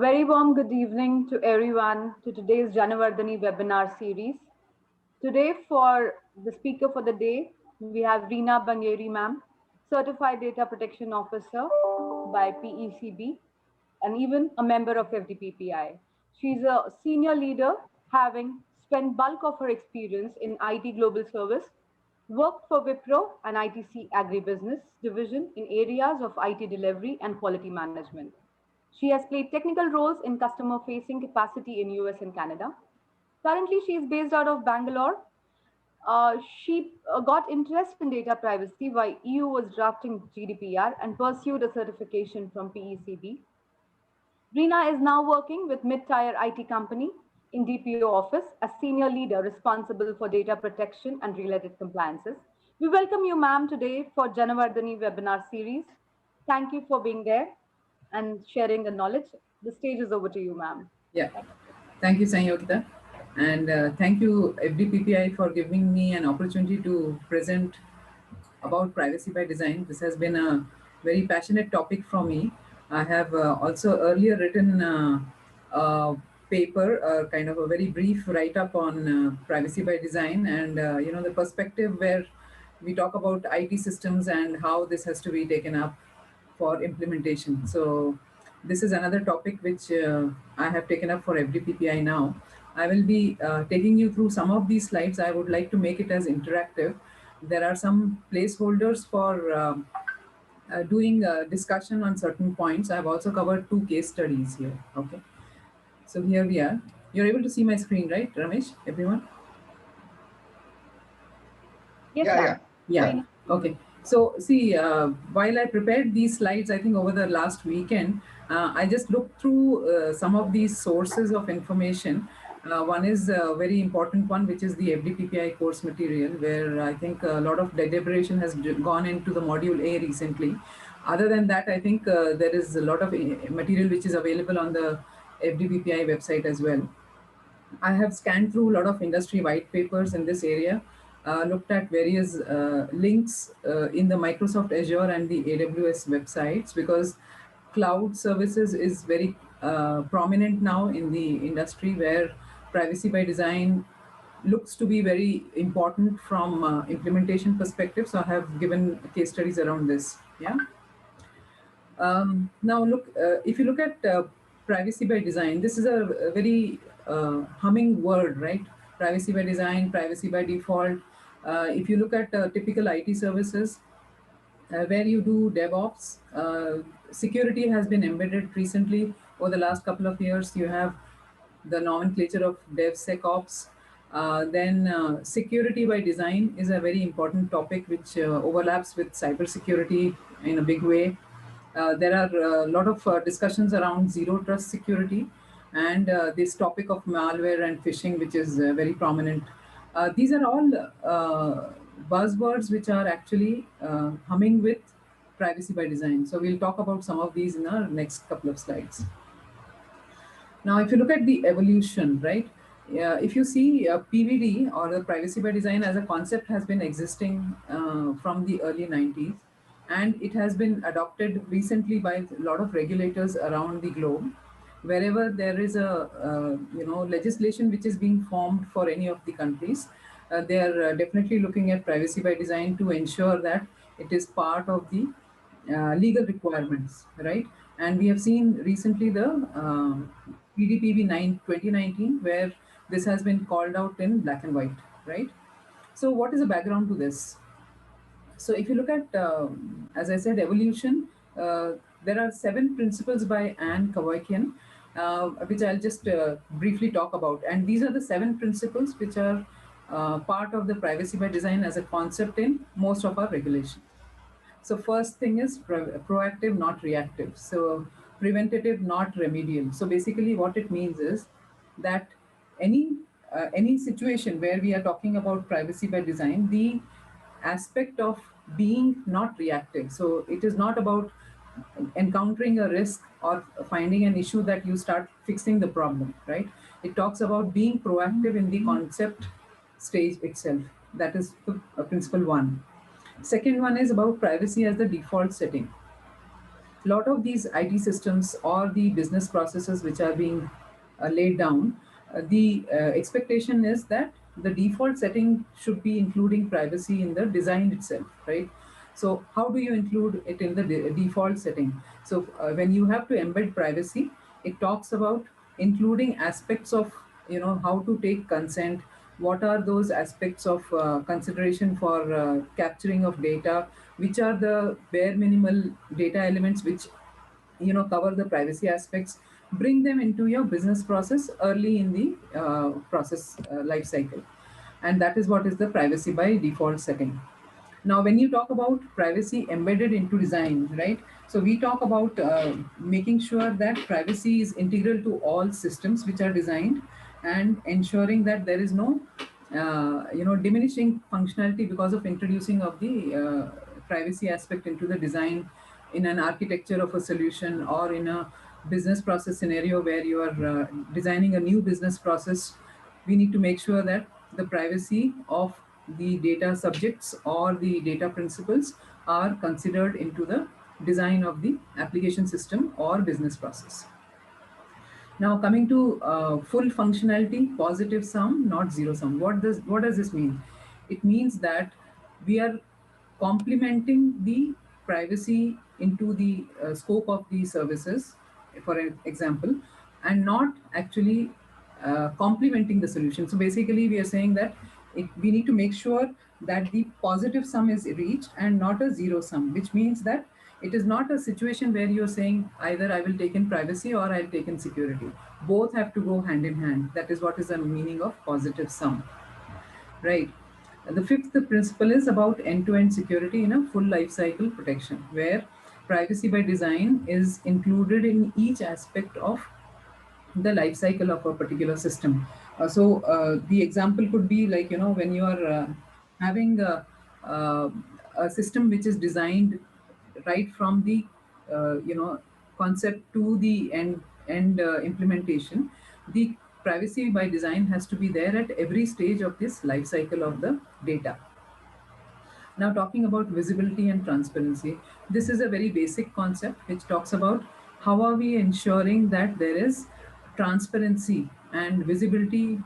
Very warm good evening to everyone to today's Janavardhani webinar series. Today, for the speaker for the day, we have Reena Bangeri, ma'am, Certified Data Protection Officer by PECB, and even a member of FDPPI. She's a senior leader, having spent bulk of her experience in IT global service, worked for Wipro and ITC Agribusiness division in areas of IT delivery and quality management. She has played technical roles in customer facing capacity in US and Canada. Currently, she is based out of Bangalore. She got interest in data privacy while EU was drafting GDPR and pursued a certification from PECB. Rina is now working with mid-tier IT company in DPO office as senior leader responsible for data protection and related compliances. We welcome you, ma'am, today for Janavardhani webinar series. Thank you for being there and sharing the knowledge. The stage is over to you, ma'am. Yeah, thank you, Sanyogita. And thank you, FDPPI, for giving me an opportunity to present about privacy by design. This has been a very passionate topic for me. I have also earlier written a paper, kind of a very brief write up on privacy by design, and the perspective where we talk about IT systems and how this has to be taken up for implementation. So this is another topic which I have taken up for FDPPI now. I will be taking you through some of these slides. I would like to make it as interactive. There are some placeholders for doing a discussion on certain points. I've also covered two case studies here. Okay, so here we are. You're able to see my screen, right, Ramesh? Everyone? Yes, Yeah, ma'am. yeah, Yeah. yeah. Okay. So, see, while I prepared these slides, I think over the last weekend, I just looked through some of these sources of information. One is a very important one, which is the FDPPI course material, where I think a lot of deliberation has gone into the module A recently. Other than that, I think there is a lot of material which is available on the FDPPI website as well. I have scanned through a lot of industry white papers in this area, looked at various links in the Microsoft Azure and the AWS websites, because cloud services is very prominent now in the industry, where privacy by design looks to be very important from implementation perspective. So I have given case studies around this. Yeah. Now, look, if you look at privacy by design, this is a very humming word, right? Privacy by design, privacy by default. If you look at typical IT services, where you do DevOps, security has been embedded recently over the last couple of years. You have the nomenclature of DevSecOps. Then security by design is a very important topic which overlaps with cybersecurity in a big way. There are a lot of discussions around zero trust security and this topic of malware and phishing, which is very prominent. These are all buzzwords which are actually humming with privacy by design. So we'll talk about some of these in our next couple of slides. Now, if you look at the evolution, right? If you see PVD, or the privacy by design as a concept, has been existing from the early 90s, and it has been adopted recently by a lot of regulators around the globe. Wherever there is a legislation which is being formed for any of the countries, they are definitely looking at privacy by design to ensure that it is part of the legal requirements, right? And we have seen recently the PDPV 9 2019, where this has been called out in black and white, right? So, what is the background to this? So, if you look at, as I said, evolution, there are 7 principles by Anne Kavoikian, which I'll just briefly talk about. And these are the 7 principles which are part of the privacy by design as a concept in most of our regulations. So first thing is proactive, not reactive. So preventative, not remedial. So basically, what it means is that any situation where we are talking about privacy by design, the aspect of being not reactive. So it is not about encountering a risk or finding an issue that you start fixing the problem, right? It talks about being proactive in the concept stage itself. That is the principle one. Second one is about privacy as the default setting. lot of these IT systems or the business processes which are being laid down, the expectation is that the default setting should be including privacy in the design itself, right? So how do you include it in the default setting? So when you have to embed privacy, it talks about including aspects of, how to take consent, what are those aspects of consideration for capturing of data, which are the bare minimal data elements which cover the privacy aspects, bring them into your business process early in the process life cycle. And that is what is the privacy by default setting. Now, when you talk about privacy embedded into design, right? So we talk about making sure that privacy is integral to all systems which are designed, and ensuring that there is no, diminishing functionality because of introducing of the privacy aspect into the design in an architecture of a solution, or in a business process scenario where you are designing a new business process. We need to make sure that the privacy of the data subjects or the data principles are considered into the design of the application system or business process. Now, coming to full functionality, positive sum, not zero sum. What does this mean? It means that we are complementing the privacy into the scope of the services, for example, and not actually complementing the solution. So basically, we are saying that we need to make sure that the positive sum is reached and not a zero sum, which means that it is not a situation where you're saying either I will take in privacy or I'll take in security. Both have to go hand in hand. That is what is the meaning of positive sum, right? The fifth principle is about end-to-end security in a full life cycle protection, where privacy by design is included in each aspect of the life cycle of a particular system. The example could be like, when you are having uh, a system which is designed right from the concept to the end implementation, the privacy by design has to be there at every stage of this life cycle of the data. Now, talking about visibility and transparency, this is a very basic concept which talks about how are we ensuring that there is transparency and visibility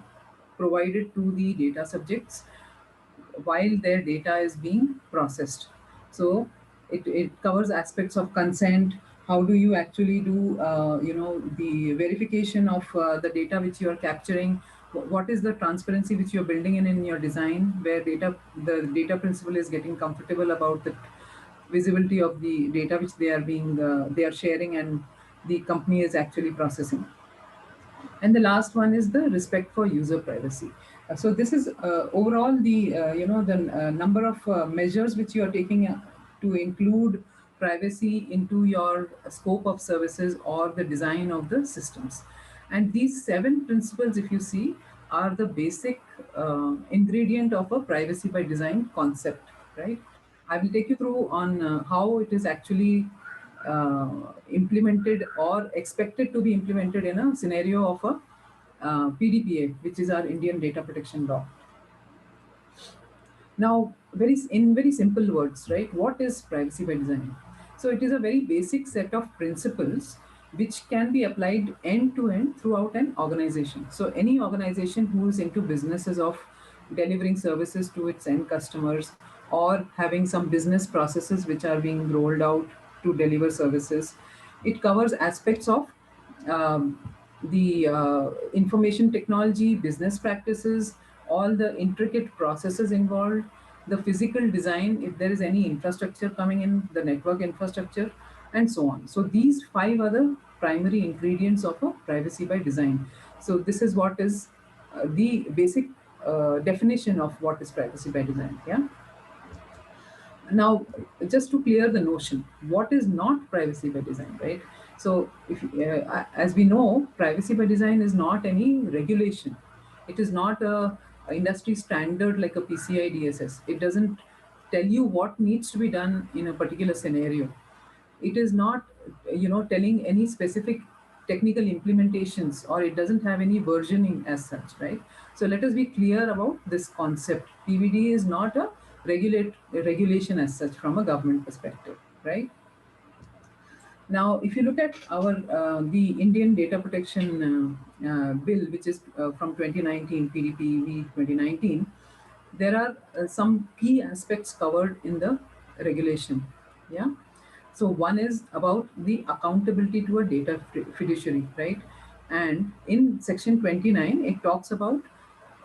provided to the data subjects while their data is being processed. So it covers aspects of consent. How do you actually do, the verification of the data which you are capturing? What is the transparency which you're building in your design, where the data principal is getting comfortable about the visibility of the data which they are sharing and the company is actually processing. And the last one is the respect for user privacy. So this is overall the number of measures which you are taking to include privacy into your scope of services or the design of the systems. And these seven principles, if you see, are the basic ingredient of a privacy by design concept, right? I will take you through on how it is actually implemented or expected to be implemented in a scenario of a PDPA, which is our Indian Data Protection Law. Now, in very simple words, right? What is privacy by design? So it is a very basic set of principles which can be applied end to end throughout an organization. So any organization who is into businesses of delivering services to its end customers, or having some business processes which are being rolled out to deliver services, it covers aspects of um, the information technology, business practices, all the intricate processes involved, the physical design, if there is any infrastructure coming in, the network infrastructure, and so on. So these five are the primary ingredients of a privacy by design. So this is what is the basic definition of what is privacy by design. Yeah. Now, just to clear the notion, what is not privacy by design, right? So as we know, privacy by design is not any regulation. It is not a industry standard like a PCI DSS. It doesn't tell you what needs to be done in a particular scenario. It is not telling any specific technical implementations, or it doesn't have any versioning as such, right? So let us be clear about this concept. PVD is not a regulation as such from a government perspective, right? Now, if you look at our the Indian Data Protection Bill, which is from 2019, PDPV 2019, there are some key aspects covered in the regulation. Yeah. So one is about the accountability to a data fiduciary, right? And in section 29, it talks about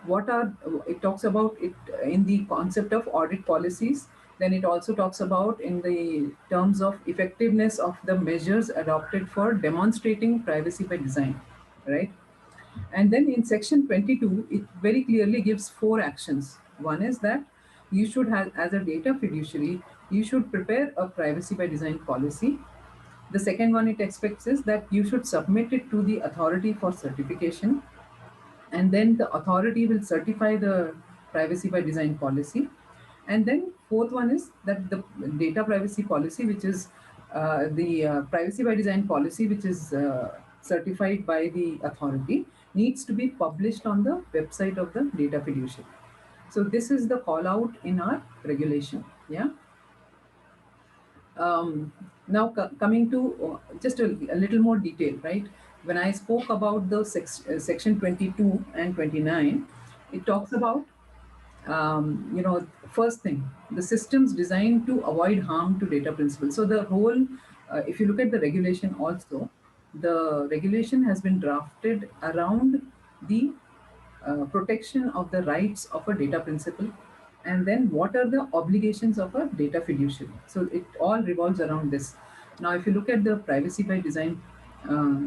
what are it talks about it in the concept of audit policies. Then it also talks about in the terms of effectiveness of the measures adopted for demonstrating privacy by design, right? And then in section 22, it very clearly gives four actions. One is that you should have, as a data fiduciary, you should prepare a privacy by design policy. The second one it expects is that you should submit it to the authority for certification, and then the authority will certify the privacy by design policy. And then fourth one is that the data privacy policy, which is the privacy by design policy, which is certified by the authority, needs to be published on the website of the data fiduciary. So this is the call out in our regulation. Yeah. Now coming to just a little more detail, right? When I spoke about the section 22 and 29, it talks about first thing, the systems designed to avoid harm to data principles. So the whole, if you look at the regulation also, the regulation has been drafted around the protection of the rights of a data principal, and then what are the obligations of a data fiduciary. So it all revolves around this. Now, if you look at the privacy by design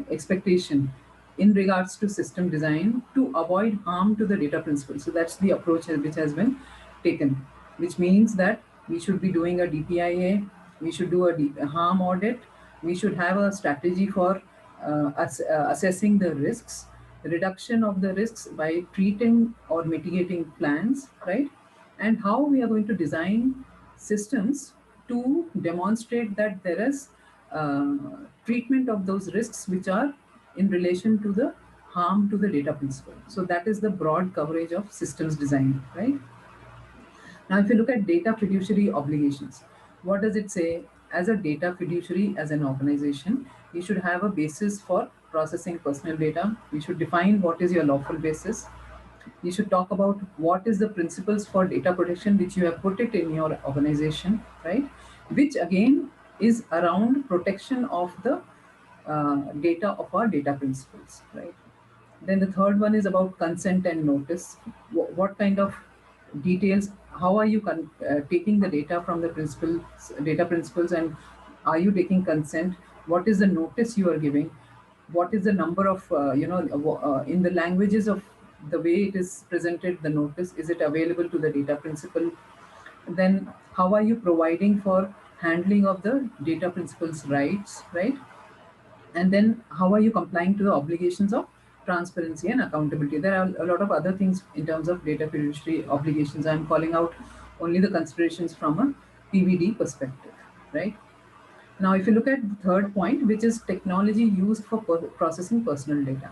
expectation in regards to system design to avoid harm to the data principal, so that's the approach which has been taken, which means that we should be doing a DPIA, we should do a harm audit, we should have a strategy for assessing the risks, reduction of the risks by treating or mitigating plans, right? And how we are going to design systems to demonstrate that there is uh, treatment of those risks which are in relation to the harm to the data principal. So that is the broad coverage of systems design, right? Now, if you look at data fiduciary obligations, what does it say? As a data fiduciary, as an organization, you should have a basis for processing personal data. You should define what is your lawful basis. You should talk about what is the principles for data protection which you have put it in your organization, right? Which again is around protection of the data of our data principles, right? Then the third one is about consent and notice. What kind of details? How are you taking the data from the data principles, and are you taking consent? What is the notice you are giving? What is the number of in the languages of the way it is presented? The notice, is it available to the data principal? Then how are you providing for handling of the data principal's rights, right? And then how are you complying to the obligations of transparency and accountability? There are a lot of other things in terms of data fiduciary obligations. I'm calling out only the considerations from a PVD perspective, right? Now, if you look at the third point, which is technology used for processing personal data.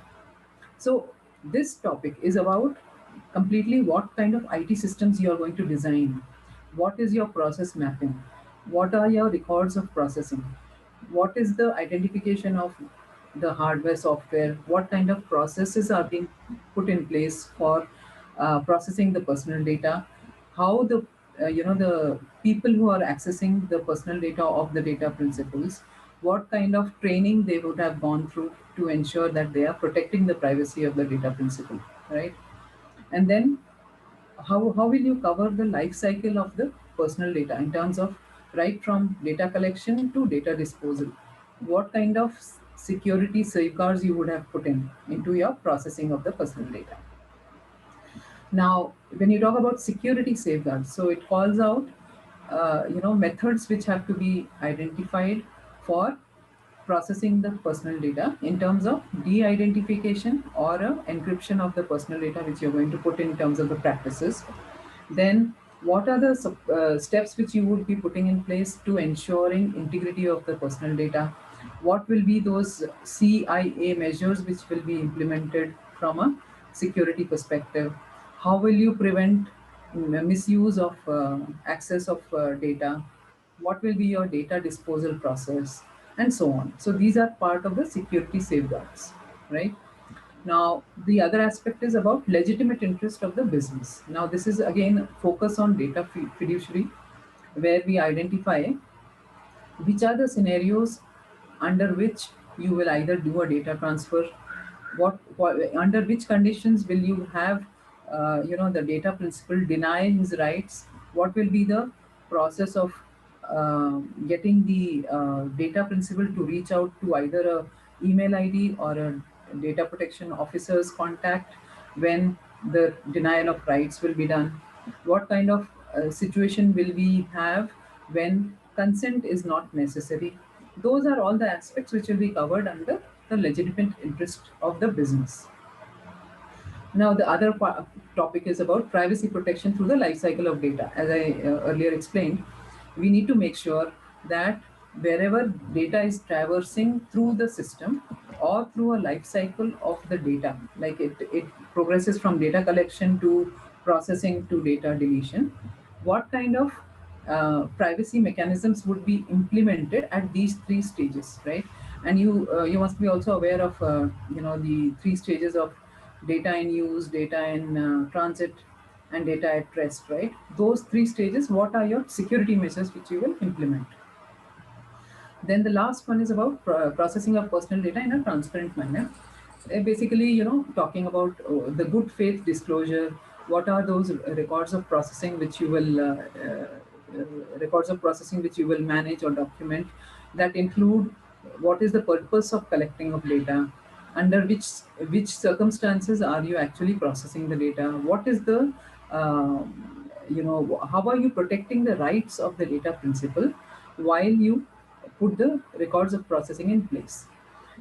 So this topic is about completely what kind of IT systems you are going to design. What is your process mapping? What are your records of processing? What is the identification of the hardware, software? What kind of processes are being put in place for processing the personal data? How the people who are accessing the personal data of the data principals, what kind of training they would have gone through to ensure that they are protecting the privacy of the data principal, right? And then how will you cover the life cycle of the personal data in terms of right from data collection to data disposal? What kind of security safeguards you would have put in into your processing of the personal data? Now, when you talk about security safeguards, so it calls out, methods which have to be identified for processing the personal data in terms of de-identification or encryption of the personal data which you're going to put in terms of the practices. Then what are the steps which you would be putting in place to ensuring integrity of the personal data? What will be those CIA measures which will be implemented from a security perspective? How will you prevent misuse of access of data? What will be your data disposal process? and so on. So these are part of the security safeguards, right? Now, the other aspect is about legitimate interest of the business. Now, this is again focus on data fiduciary, where we identify which are the scenarios under which you will either do a data transfer, what under which conditions will you have the data principal deny his rights, what will be the process of getting the data principal to reach out to either a email id or a data protection officer's contact when the denial of rights will be done, what kind of situation will we have when consent is not necessary. Those are all the aspects which will be covered under the legitimate interest of the business. Now, the other topic is about privacy protection through the life cycle of data. As I earlier explained, we need to make sure that wherever data is traversing through the system or through a life cycle of the data, like it progresses from data collection to processing to data deletion, what kind of privacy mechanisms would be implemented at these three stages, right? And you must be also aware of the three stages of data in use, data in transit, and data at rest, right? Those three stages, what are your security measures which you will implement? Then the last one is about processing of personal data in a transparent manner. Basically, talking about the good faith disclosure. What are those records of processing which you will records of processing which you will manage or document, that include what is the purpose of collecting of data, under which circumstances are you actually processing the data, what is the how are you protecting the rights of the data principal while you put the records of processing in place.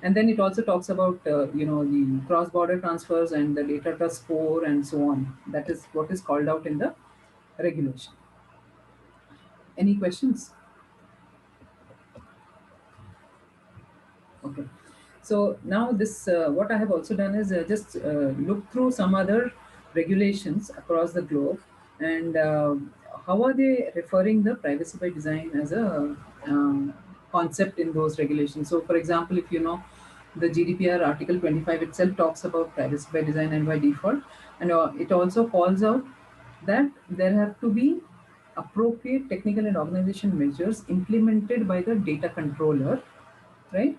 And then it also talks about the cross border transfers and the data trust score and so on. That is what is called out in the regulation. Any questions? Okay. So now this, what I have also done is just look through some other regulations across the globe, and how are they referring the privacy by design as a concept in those regulations. So, for example, if you know, the GDPR Article 25 itself talks about privacy by design and by default, and it also calls out that there have to be appropriate technical and organization measures implemented by the data controller, right,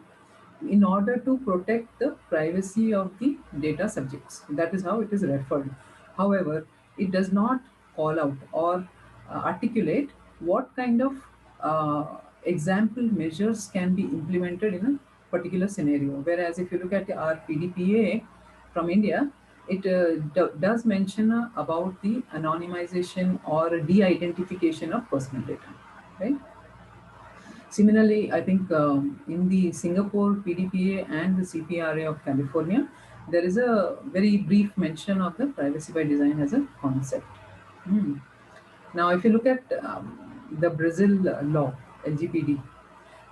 in order to protect the privacy of the data subjects. That is how it is referred. However, it does not call out or articulate what kind of example measures can be implemented in a particular scenario. Whereas if you look at our PDPA from India, it does mention about the anonymization or de-identification of personal data, right? Similarly, I think in the Singapore PDPA and the CPRA of California, there is a very brief mention of the privacy by design as a concept. Hmm. Now, if you look at the Brazil law, LGPD,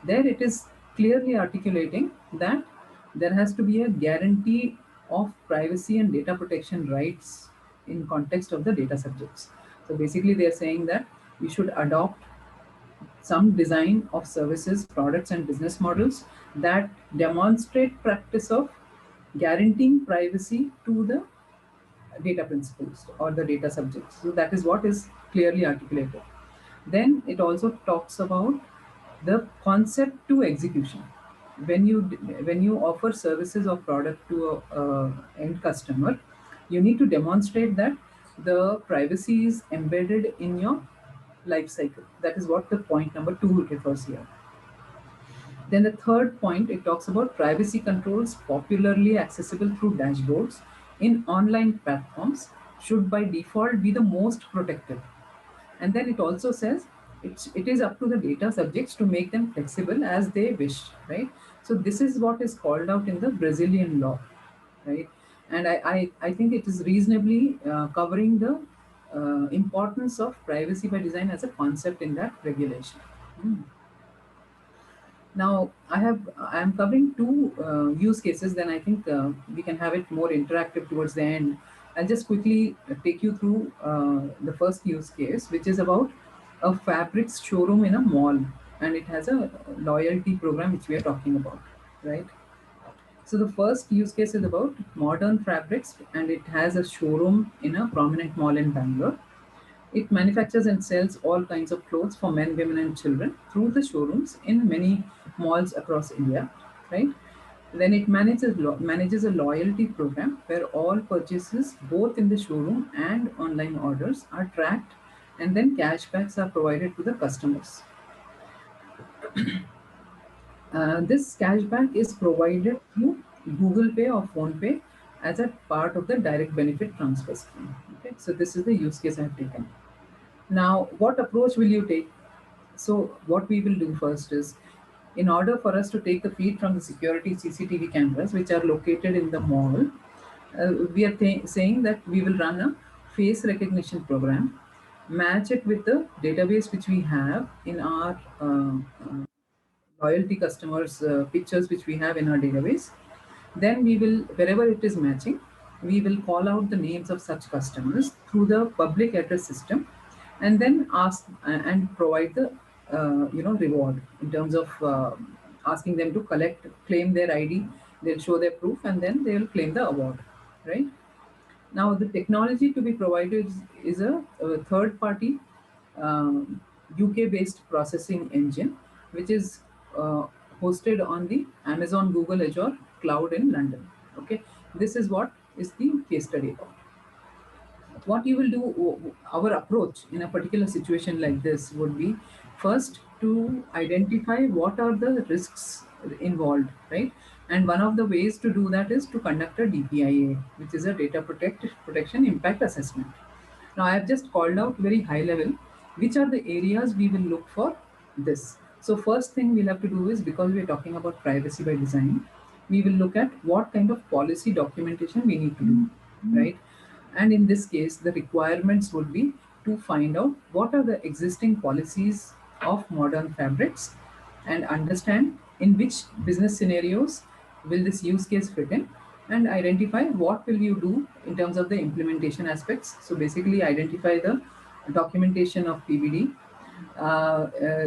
there it is clearly articulating that there has to be a guarantee of privacy and data protection rights in context of the data subjects. So basically, they are saying that we should adopt some design of services, products, and business models that demonstrate practice of guaranteeing privacy to the data principles or the data subjects. So that is what is clearly articulated. Then it also talks about the concept to execution. When you offer services or product to a end customer, you need to demonstrate that the privacy is embedded in your life cycle. That is what the point number 2 refers here. Then the third point, it talks about privacy controls popularly accessible through dashboards in online platforms should by default be the most protected. And then it also says it is up to the data subjects to make them flexible as they wish, right? So this is what is called out in the Brazilian law, right? And I think it is reasonably covering the importance of privacy by design as a concept in that regulation. Hmm. Now, I am covering two use cases. Then I think we can have it more interactive towards the end. I'll just quickly take you through the first use case, which is about a fabrics showroom in a mall. and it has a loyalty program which we are talking about, right? So the first use case is about modern fabrics, and it has a showroom in a prominent mall in Bangalore. It manufactures and sells all kinds of clothes for men, women, and children through the showrooms in many malls across India, right? Then it manages a loyalty program where all purchases, both in the showroom and online orders, are tracked, and then cashbacks are provided to the customers. This cashback is provided through Google Pay or Phone Pay as a part of the direct benefit transfer scheme. Okay, so this is the use case I have taken. Now, what approach will you take? So, what we will do first is, in order for us to take the feed from the security CCTV cameras, which are located in the mall, we are saying that we will run a face recognition program, match it with the database which we have in our loyalty customers pictures which we have in our database. Then we will, wherever it is matching, we will call out the names of such customers through the public address system, and then ask and provide the reward in terms of asking them to claim their ID. They'll show their proof, and then they will claim the award, right? Now, the technology to be provided is a third party UK based processing engine, which is uh, hosted on the Amazon Google Azure cloud in London. Okay, this is what is the case study about. What you will do, our approach in a particular situation like this would be first to identify what are the risks involved, right? And one of the ways to do that is to conduct a DPIA, which is a protection impact assessment. Now, I have just called out very high level which are the areas we will look for this. So, first thing we'll have to do is, because we're talking about privacy by design, we will look at what kind of policy documentation we need to do, right? And in this case, the requirements would be to find out what are the existing policies of modern fabrics and understand in which business scenarios will this use case fit in, and identify what will you do in terms of the implementation aspects. So basically identify the documentation of PBD,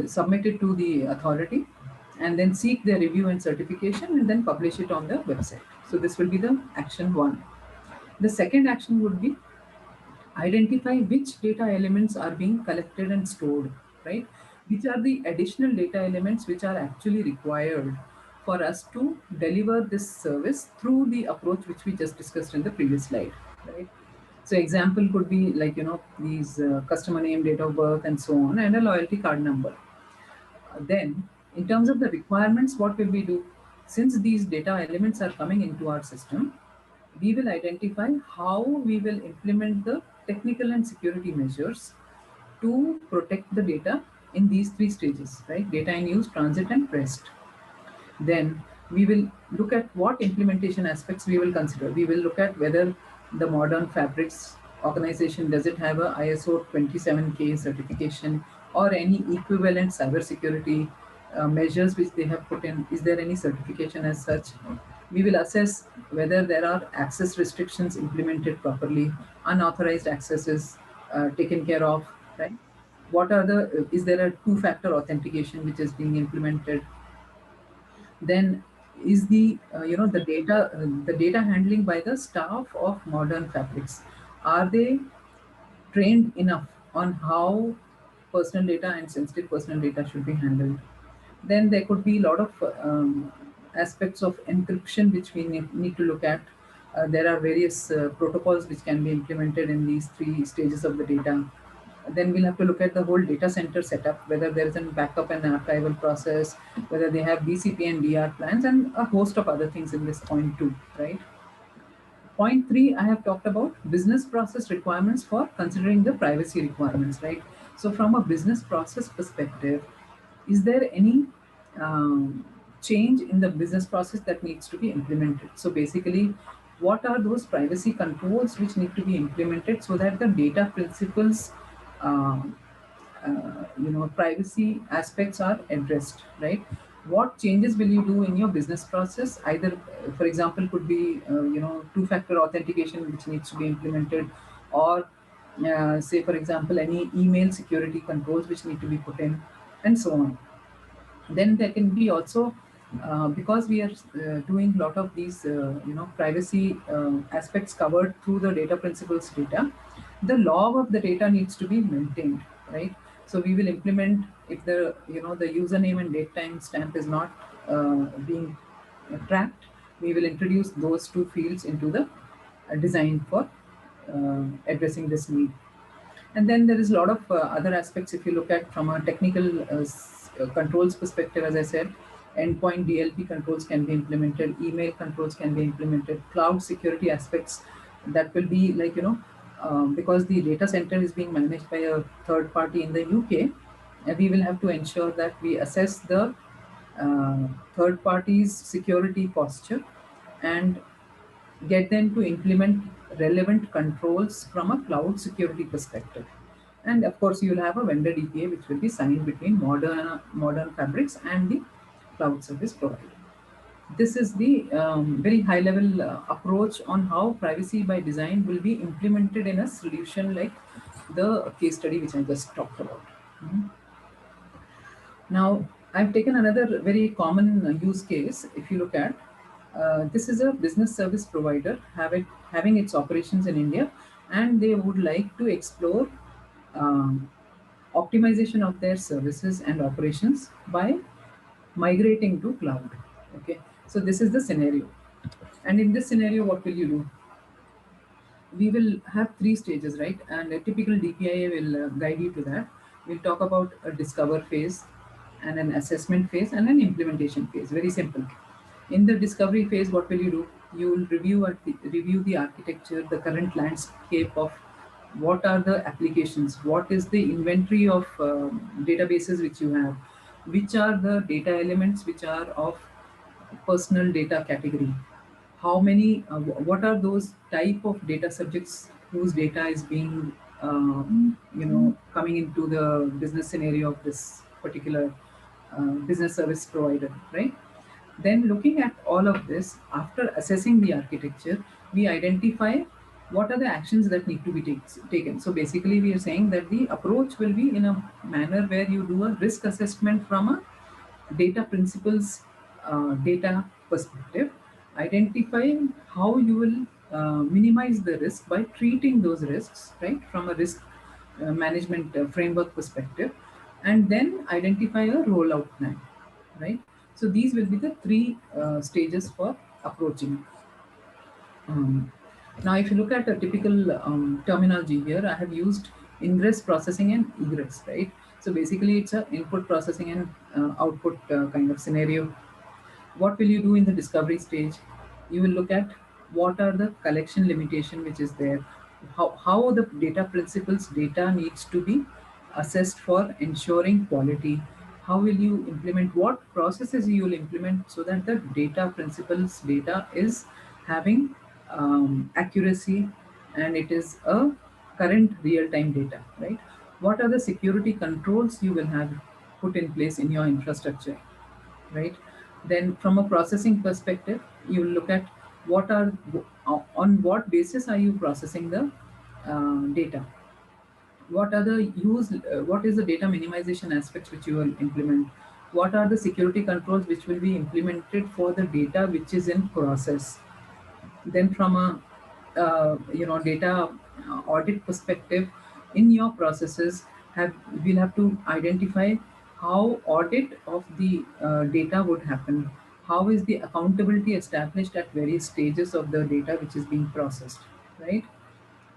submit it to the authority, and then seek their review and certification, and then publish it on the website. So this will be the action one. The second action would be identify which data elements are being collected and stored, right? Which are the additional data elements which are actually required for us to deliver this service through the approach which we just discussed in the previous slide, right? So example could be like, these customer name, date of birth, and so on, and a loyalty card number. Then, in terms of the requirements, what will we do? Since these data elements are coming into our system, we will identify how we will implement the technical and security measures to protect the data in these three stages, right? Data in use, transit, and rest. Then we will look at what implementation aspects we will consider. We will look at whether the modern fabrics organization, does it have a ISO 27K certification or any equivalent cybersecurity measures which they have put in. Is there any certification as such? We will assess whether there are access restrictions implemented properly, unauthorized access is taken care of, right? What are the, is there a two-factor authentication which is being implemented? Then is the data handling by the staff of modern fabrics, are they trained enough on how personal data and sensitive personal data should be handled? Then there could be a lot of aspects of encryption which we need to look at. There are various protocols which can be implemented in these three stages of the data. Then we'll have to look at the whole data center setup, whether there is a backup and archival process, whether they have BCP and DR plans, and a host of other things in this point too, right? Point three, I have talked about business process requirements for considering the privacy requirements, right? So from a business process perspective, is there any change in the business process that needs to be implemented? So basically, what are those privacy controls which need to be implemented so that the data principles, um, privacy aspects are addressed, right? What changes will you do in your business process? Either, for example, could be two-factor authentication which needs to be implemented, or say for example any email security controls which need to be put in, and so on. Then there can be also, because we are doing a lot of these privacy aspects covered through the data principles data, the log of the data needs to be maintained, right? So we will implement, if the the username and date time stamp is not being tracked, we will introduce those two fields into the design for addressing this need. And then there is a lot of other aspects. If you look at from a technical controls perspective, as I said, endpoint DLP controls can be implemented, email controls can be implemented, cloud security aspects that will be like, because the data center is being managed by a third party in the UK, we will have to ensure that we assess the third party's security posture and get them to implement relevant controls from a cloud security perspective. And of course, you will have a vendor DPA which will be signed between modern fabrics and the cloud service provider. This is the very high level approach on how privacy by design will be implemented in a solution like the case study which I just talked about. Mhm. Now, I've taken another very common use case. If you look at, this is a business service provider having its operations in India, and they would like to explore um, optimization of their services and operations by migrating to cloud. Okay, so this is the scenario. And in this scenario, what will you do? We will have three stages, right? And a typical DPIA will guide you to that. We'll talk about a discover phase and an assessment phase and an implementation phase. Very simple. In the discovery phase, what will you do? You will review the architecture, the current landscape of what are the applications, what is the inventory of databases which you have, which are the data elements which are of personal data category, how many what are those type of data subjects whose data is being coming into the business scenario of this particular business service provider, right? Then looking at all of this, after assessing the architecture, we identify what are the actions that need to be taken. So basically we are saying that the approach will be in a manner where you do a risk assessment from a data principles data perspective, identifying how you will minimize the risk by treating those risks, right, from a risk management framework perspective, and then identify a rollout plan, right? So these will be the three stages for approaching. um, Now, if you look at a typical terminology here, I have used ingress processing and egress, right? So basically, it's a input processing and output kind of scenario. What will you do in the discovery stage? You will look at what are the collection limitation which is there, how the data principles data needs to be assessed for ensuring quality, how will you implement, what processes you will implement so that the data principles data is having accuracy and it is a current real-time data, right? What are the security controls you will have put in place in your infrastructure, right? Then from a processing perspective, you look at what are on what basis are you processing the data, what are the what is the data minimization aspects which you will implement, what are the security controls which will be implemented for the data which is in process. Then from a data audit perspective, in your processes, have we'll have to identify how audit of the data would happen, how is the accountability established at various stages of the data which is being processed, right?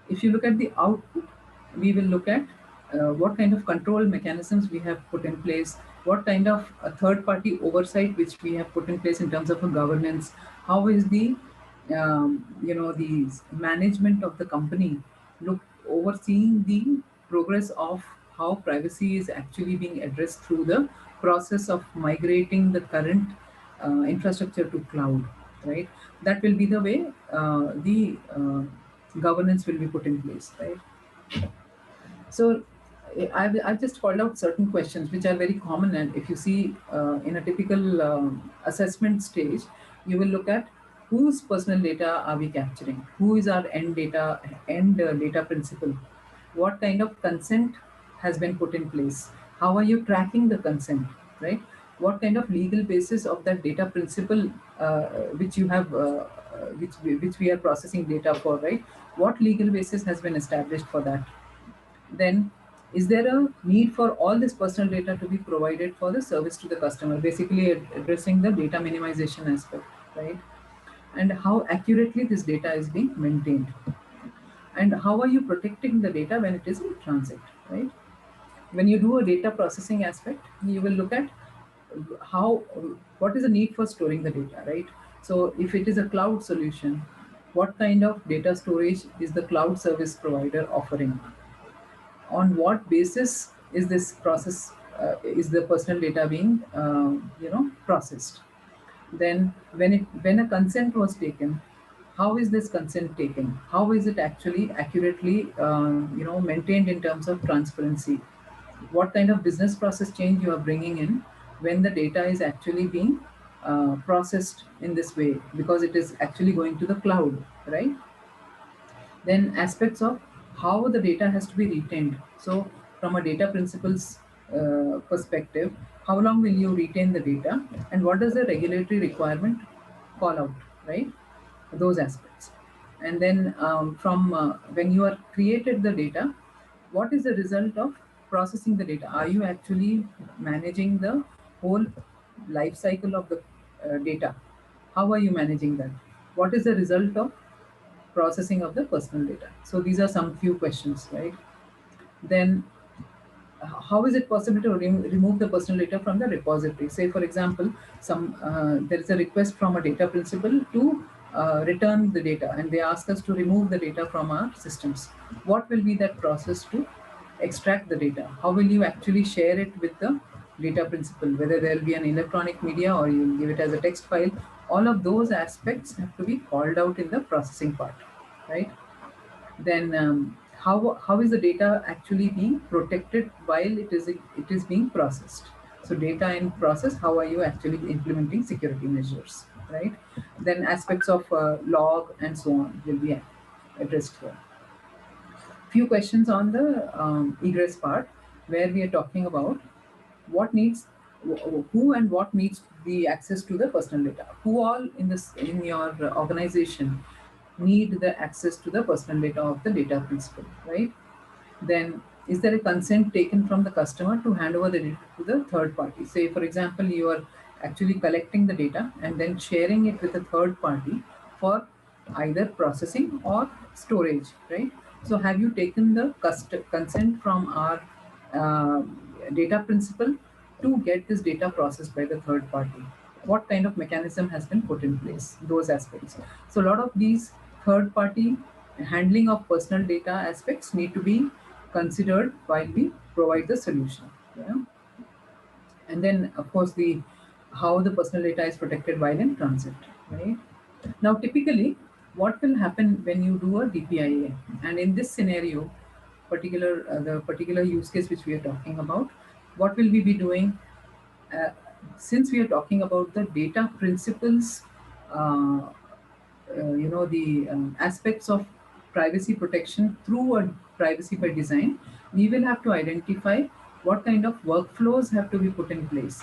If you look at the output, we will look at what kind of control mechanisms we have put in place, what kind of third party oversight which we have put in place in terms of a governance, how is the the management of the company look overseeing the progress of how privacy is actually being addressed through the process of migrating the current infrastructure to cloud, right? That will be the way the governance will be put in place, right? So I've just called out certain questions which are very common, and if you see in a typical assessment stage, you will look at whose personal data are we capturing, who is our end data principal, what kind of consent has been put in place, how are you tracking the consent, right? what kind of legal basis of that data principle which you have which we are processing data for, right? What legal basis has been established for that? Then is there a need for all this personal data to be provided for the service to the customer, basically addressing the data minimization aspect, right? And how accurately this data is being maintained, and how are you protecting the data when it is in transit, right? When you do a data processing aspect, you will look at how what is the need for storing the data, right? So if it is a cloud solution, what kind of data storage is the cloud service provider offering? On what basis is this process is the personal data being processed? Then when a consent was taken, how is this consent taken? How is it actually accurately maintained in terms of transparency? What kind of business process change you are bringing in when the data is actually being processed in this way, because it is actually going to the cloud, right? Then aspects of how the data has to be retained. So from a data principles perspective, how long will you retain the data, and what does the regulatory requirement call out, right? Those aspects. And then from when you are created the data, what is the result of processing the data? Are you actually managing the whole life cycle of the data? How are you managing that? What is the result of processing of the personal data? So these are some few questions, right? Then how is it possible to remove the personal data from the repository? Say, for example, some there is a request from a data principal to return the data, and they ask us to remove the data from our systems. What will be that process to extract the data? How will you actually share it with the data principal? Whether there will be an electronic media or you give it as a text file, all of those aspects have to be called out in the processing part, right? Then how is the data actually being protected while it is being processed? So data in process, how are you actually implementing security measures, right? Then aspects of log and so on will be addressed here. Few questions on the egress part, where we are talking about what needs who and what needs the access to the personal data. Who all in this in your organization need the access to the personal data of the data principal, right? Then is there a consent taken from the customer to hand over the data to the third party? Say, for example, you are actually collecting the data and then sharing it with a third party for either processing or storage, right? So have you taken the consent from our uh, data principal to get this data processed by the third party? What kind of mechanism has been put in place? Those aspects. So a lot of these third party handling of personal data aspects need to be considered while we provide the solution. Yeah? And then of course the how the personal data is protected while in transit, right? Now typically what will happen when you do a DPIA, and in this scenario, the particular use case which we are talking about, what will we be doing? uh, since we are talking about the data principles, uh, the aspects of privacy protection through a privacy by design, we will have to identify what kind of workflows have to be put in place.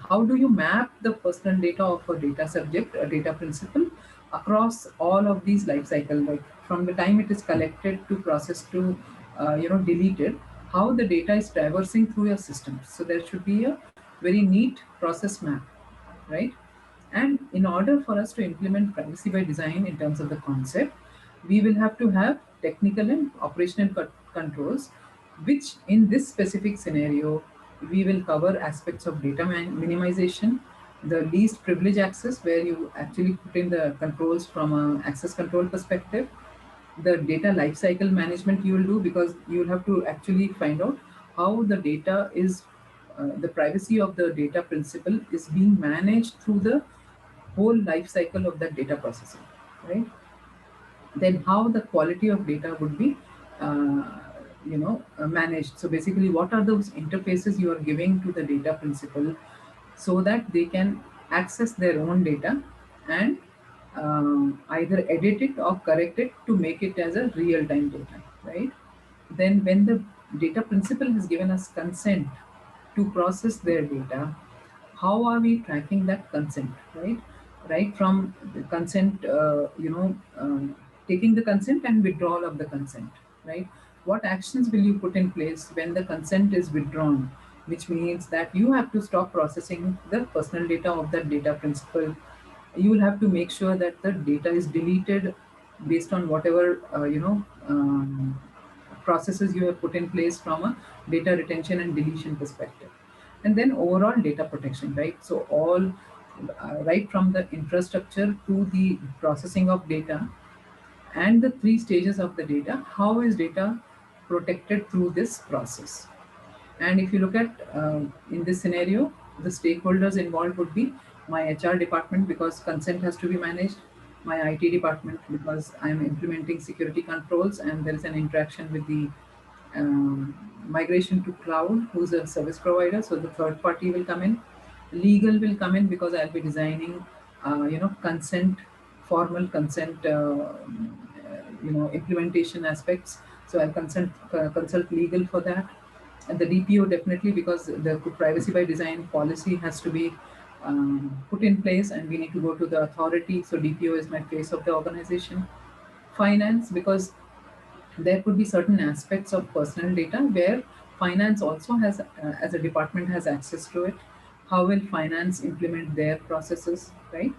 How do you map the personal data of a data subject, a data principle, across all of these life cycle, like from the time it is collected to processed to deleted, how the data is traversing through your system. So there should be a very neat process map, right? And in order for us to implement privacy by design in terms of the concept, we will have to have technical and operational controls, which in this specific scenario, we will cover aspects of data minimization, the least privilege access, where you actually put in the controls from an access control perspective, the data lifecycle management you will do, because you will have to actually find out how the data is the privacy of the data principle is being managed through the whole life cycle of that data processing, right? Then how the quality of data would be managed. So basically, what are those interfaces you are giving to the data principal so that they can access their own data and either edit it or correct it to make it as a real-time data, right? Then when the data principal has given us consent to process their data, how are we tracking that consent, right? Right from the consent, taking the consent and withdrawal of the consent, right? What actions will you put in place when the consent is withdrawn, which means that you have to stop processing the personal data of that data principal. You will have to make sure that the data is deleted based on whatever processes you have put in place from a data retention and deletion perspective. And then overall data protection, right? So all right from the infrastructure to the processing of data and the three stages of the data, how is data protected through this process? And if you look at in this scenario, the stakeholders involved would be my HR department because consent has to be managed, my IT department because I'm implementing security controls and there is an interaction with the migration to cloud, who's a service provider. So the third party will come in. Legal will come in because I'll be designing, consent, formal consent, implementation aspects. So I'll consult legal for that. And the DPO definitely because the privacy by design policy has to be put in place, and we need to go to the authority. So DPO is my face of the organization. Finance because there could be certain aspects of personal data where finance also has as a department has access to it. How will finance implement their processes, right?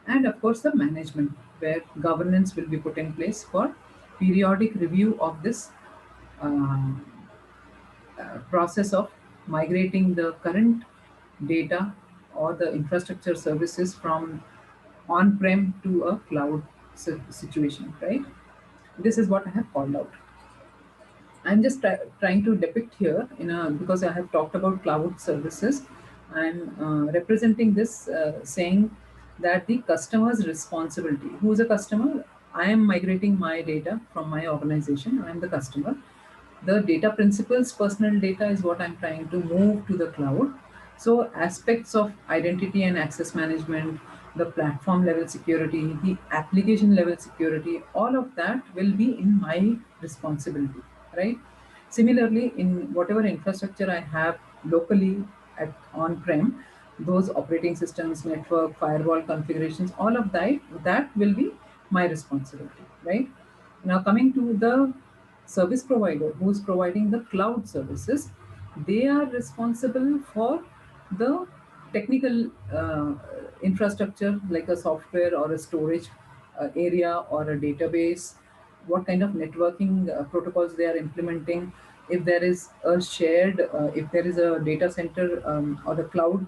And of course the management, where governance will be put in place for periodic review of this uh, process of migrating the current data or the infrastructure services from on-prem to a cloud situation, right? This is what I have called out. I'm just trying to depict here in a because I have talked about cloud services. I'm representing this saying that the customer's responsibility. Who is a customer? I am migrating my data from my organization. I am the customer. The data principles, personal data is what I'm trying to move to the cloud. So aspects of identity and access management, the platform level security, the application level security, all of that will be in my responsibility, right? Similarly, in whatever infrastructure I have locally at on-prem, those operating systems, network, firewall configurations, all of that will be my responsibility, right? Now coming to the service provider who's providing the cloud services, they are responsible for the technical infrastructure like a software or a storage area or a database, what kind of networking protocols they are implementing, if there is a shared if there is a data center or the cloud,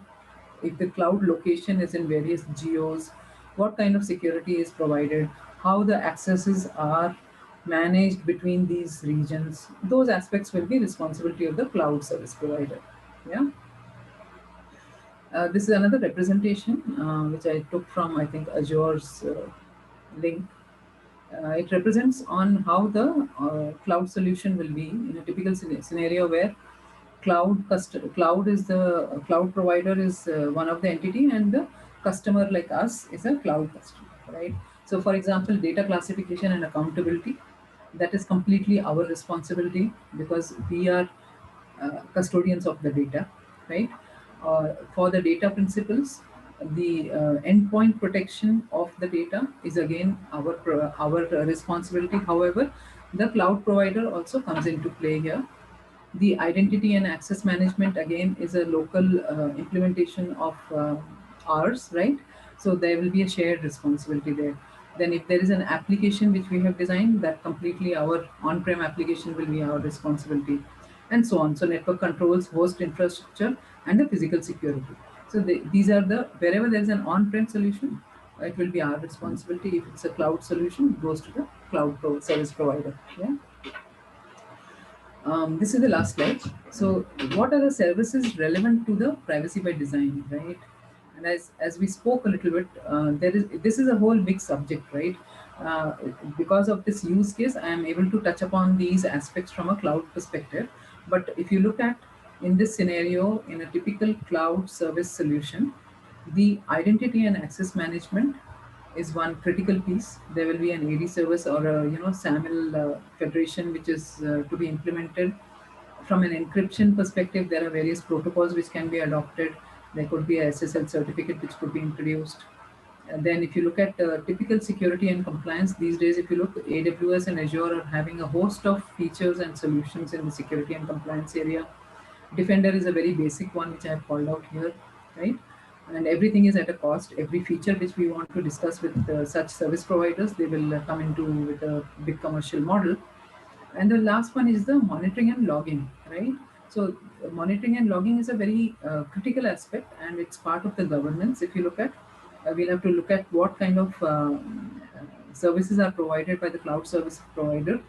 if the cloud location is in various geos, what kind of security is provided, how the accesses are managed between these regions. Those aspects will be responsibility of the cloud service provider. Yeah. This is another representation which I took from I think Azure's link. It represents on how the cloud solution will be in a typical scenario where cloud is the cloud provider is one of the entity and the customer like us is a cloud customer, right? So for example, data classification and accountability, that is completely our responsibility because we are custodians of the data, right? For the data principles, the endpoint protection of the data is again our responsibility. However, the cloud provider also comes into play here. The identity and access management again is a local implementation of ours, right? So there will be a shared responsibility there. Then if there is an application which we have designed, that completely our on-prem application will be our responsibility, and so on. So network controls, host infrastructure, and the physical security. So these are the wherever there is an on-prem solution, it will be our responsibility. If it's a cloud solution, it goes to the service provider. Yeah. This is the last slide. So, what are the services relevant to the privacy by design, right? And as we spoke a little bit, there is this is a whole big subject, right? Uh, because of this use case, I am able to touch upon these aspects from a cloud perspective. But if you look at in this scenario, in a typical cloud service solution, the identity and access management is one critical piece. There will be an AD service or a SAML federation which is to be implemented. From an encryption perspective, there are various protocols which can be adopted. There could be a SSL certificate which could be introduced. And then if you look at typical security and compliance these days, if you look, AWS and Azure are having a host of features and solutions in the security and compliance area. Defender is a very basic one which I have called out here, right? And everything is at a cost. Every feature which we want to discuss with such service providers, they will come into with a big commercial model. And the last one is the monitoring and logging, right? So monitoring and logging is a very critical aspect, and it's part of the governance. If you look at, we'll have to look at what kind of services are provided by the cloud service provider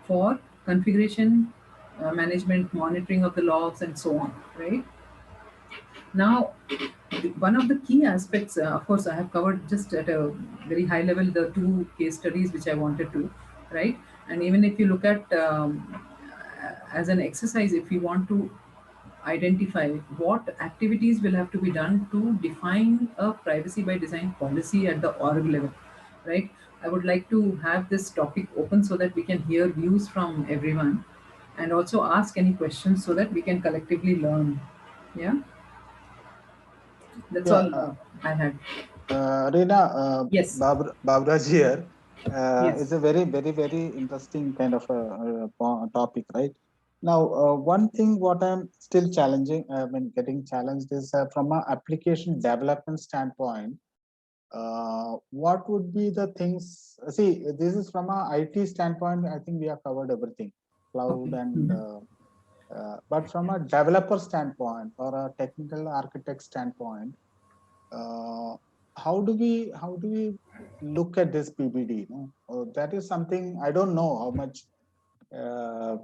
for configuration, management, monitoring of the logs, and so on, right? Now, one of the key aspects, of course, I have covered just at a very high level the two case studies which I wanted to, right? And even if you look at as an exercise, if you want to identify what activities will have to be done to define a privacy by design policy at the org level, right? I would like to have this topic open so that we can hear views from everyone and also ask any questions so that we can collectively learn. Yeah, that's Yeah, all I had. Reena, Yes, Babraj here. yes. It's a very interesting kind of a topic, right? Now, one thing what I'm still challenging, I mean, getting challenged is from an application development standpoint. What would be the things? See, this is from a IT standpoint. I think we have covered everything, cloud Okay. and. But from a developer standpoint or a technical architect standpoint, uh, how do we look at this PBD? No? That is something I don't know how much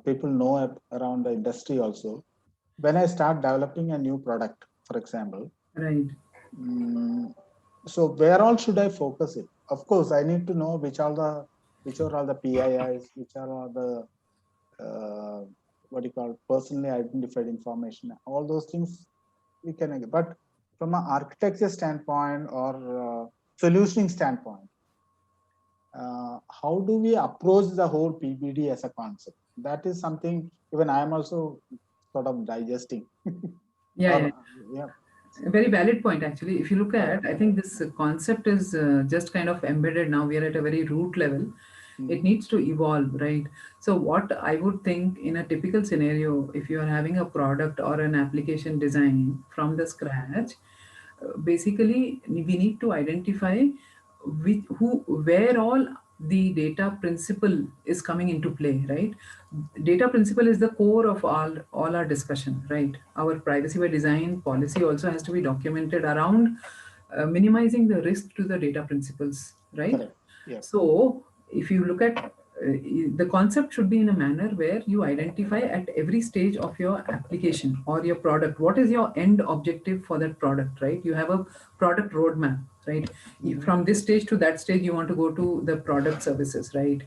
people know around the industry also. When I start developing a new product, for example, Right. mm, so where all should I focus it? Of course, I need to know which are all the PIIs, which are all the what do you call personally identified information. All those things we can, but from an architecture standpoint or solutioning standpoint, how do we approach the whole PBD as a concept? That is something even I am also sort of digesting. Yeah, yeah. Or yeah, A very valid point, actually. If you look correct. at, I think this concept is just kind of embedded now. We are at a very root level. It Mhm. needs to evolve, right? So, what I would think in a typical scenario, if you are having a product or an application design from the scratch, basically we need to identify where all the data principle is coming into play, right? Data principle is the core of all our discussion, right? Our privacy by design policy also has to be documented around minimizing the risk to the data principles, right? Correct. Yeah. So if you look at the concept should be in a manner where you identify at every stage of your application or your product what is your end objective for that product, right? You have a product roadmap, right? Mhm. From this stage to that stage you want to go to the product services, right?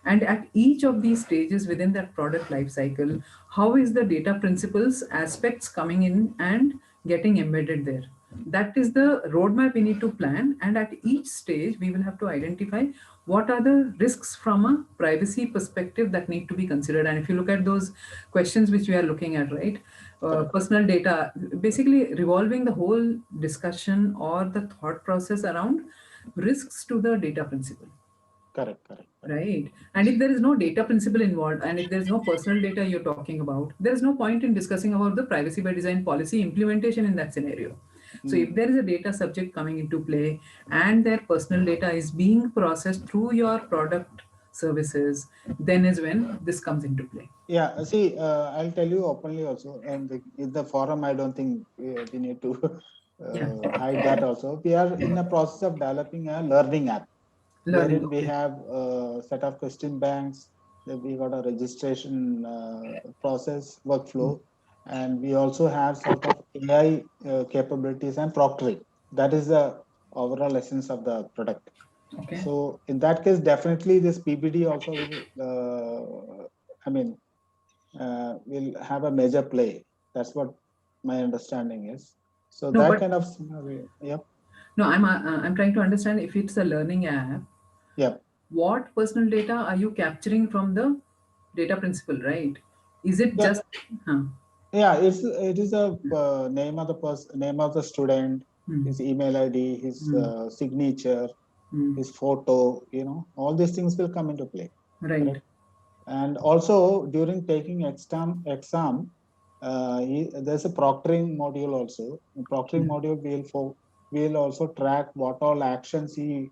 And at each of these stages within that product life cycle, how is the data principles aspects coming in and getting embedded there? That is the roadmap we need to plan, and at each stage we will have to identify what are the risks from a privacy perspective that need to be considered. And if you look at those questions which we are looking at, right, Correct. personal data, basically revolving the whole discussion or the thought process around risks to the data principle, Correct. Correct. Correct. right? And if there is no data principle involved and if there is no personal data you're talking about, there is no point in discussing about the privacy by design policy implementation in that scenario. So if Mhm. there is a data subject coming into play and their personal data is being processed through your product services, then is when this comes into play. Yeah, see, I'll tell you openly also, and in the forum, I don't think we need to Yeah. hide that also. We are in the process of developing a learning app, Learning. wherein we Okay. have a set of question banks, that we got a registration process workflow, and we also have sort of AI capabilities and proctoring. That is the overall essence of the product. Okay. So in that case, definitely this PBD also will, I mean, will have a major play. That's what my understanding is. So No, that but kind of scenario, yep, no, I'm trying to understand if it's a learning app, yep. what personal data are you capturing from the data principle, right? Is it Yeah, just huh? Yeah, it is a name of the person, name of the student, his email ID, his signature, his photo. All these things will come into play. Right. Correct? And also during taking exam, there's a proctoring module also. In proctoring module, we'll also track what all actions he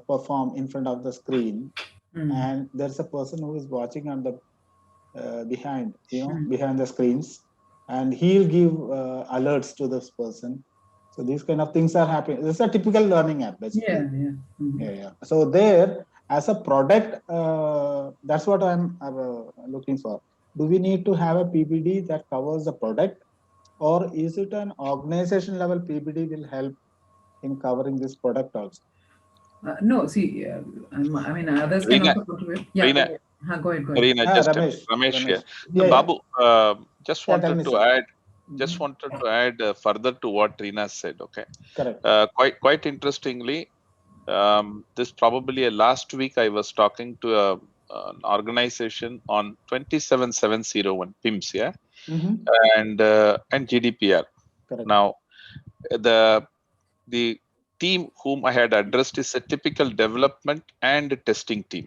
perform in front of the screen, and there's a person who is watching on the behind the screens, and he'll give alerts to this person. So these kind of things are happening. This is a typical learning app, basically. Yeah. So there, as a product, that's what I'm looking for. Do we need to have a PPD that covers the product, or is it an organization level PPD will help in covering this product also? No, see, I mean, others can also contribute. Yeah, go ahead. Reena, just Ramesh here. Babu, just wanted to add further to what Reena said. Okay. Correct. Quite interestingly, this probably last week I was talking to an organization on 27701 PIMS, yeah, and GDPR. Correct. Now, the team whom I had addressed is a typical development and testing team.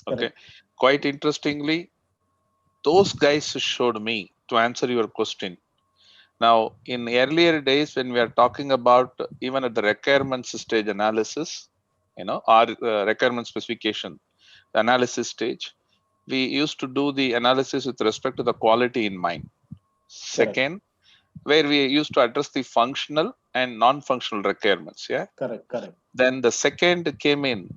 Okay. Correct. Quite interestingly, those guys showed me, to answer your question. Now, in earlier days, when we are talking about even at the requirements stage analysis, or requirement specification analysis stage, we used to do the analysis with respect to the quality in mind. Second, where we used to address the functional and non-functional requirements. Yeah. Correct. Then the second came in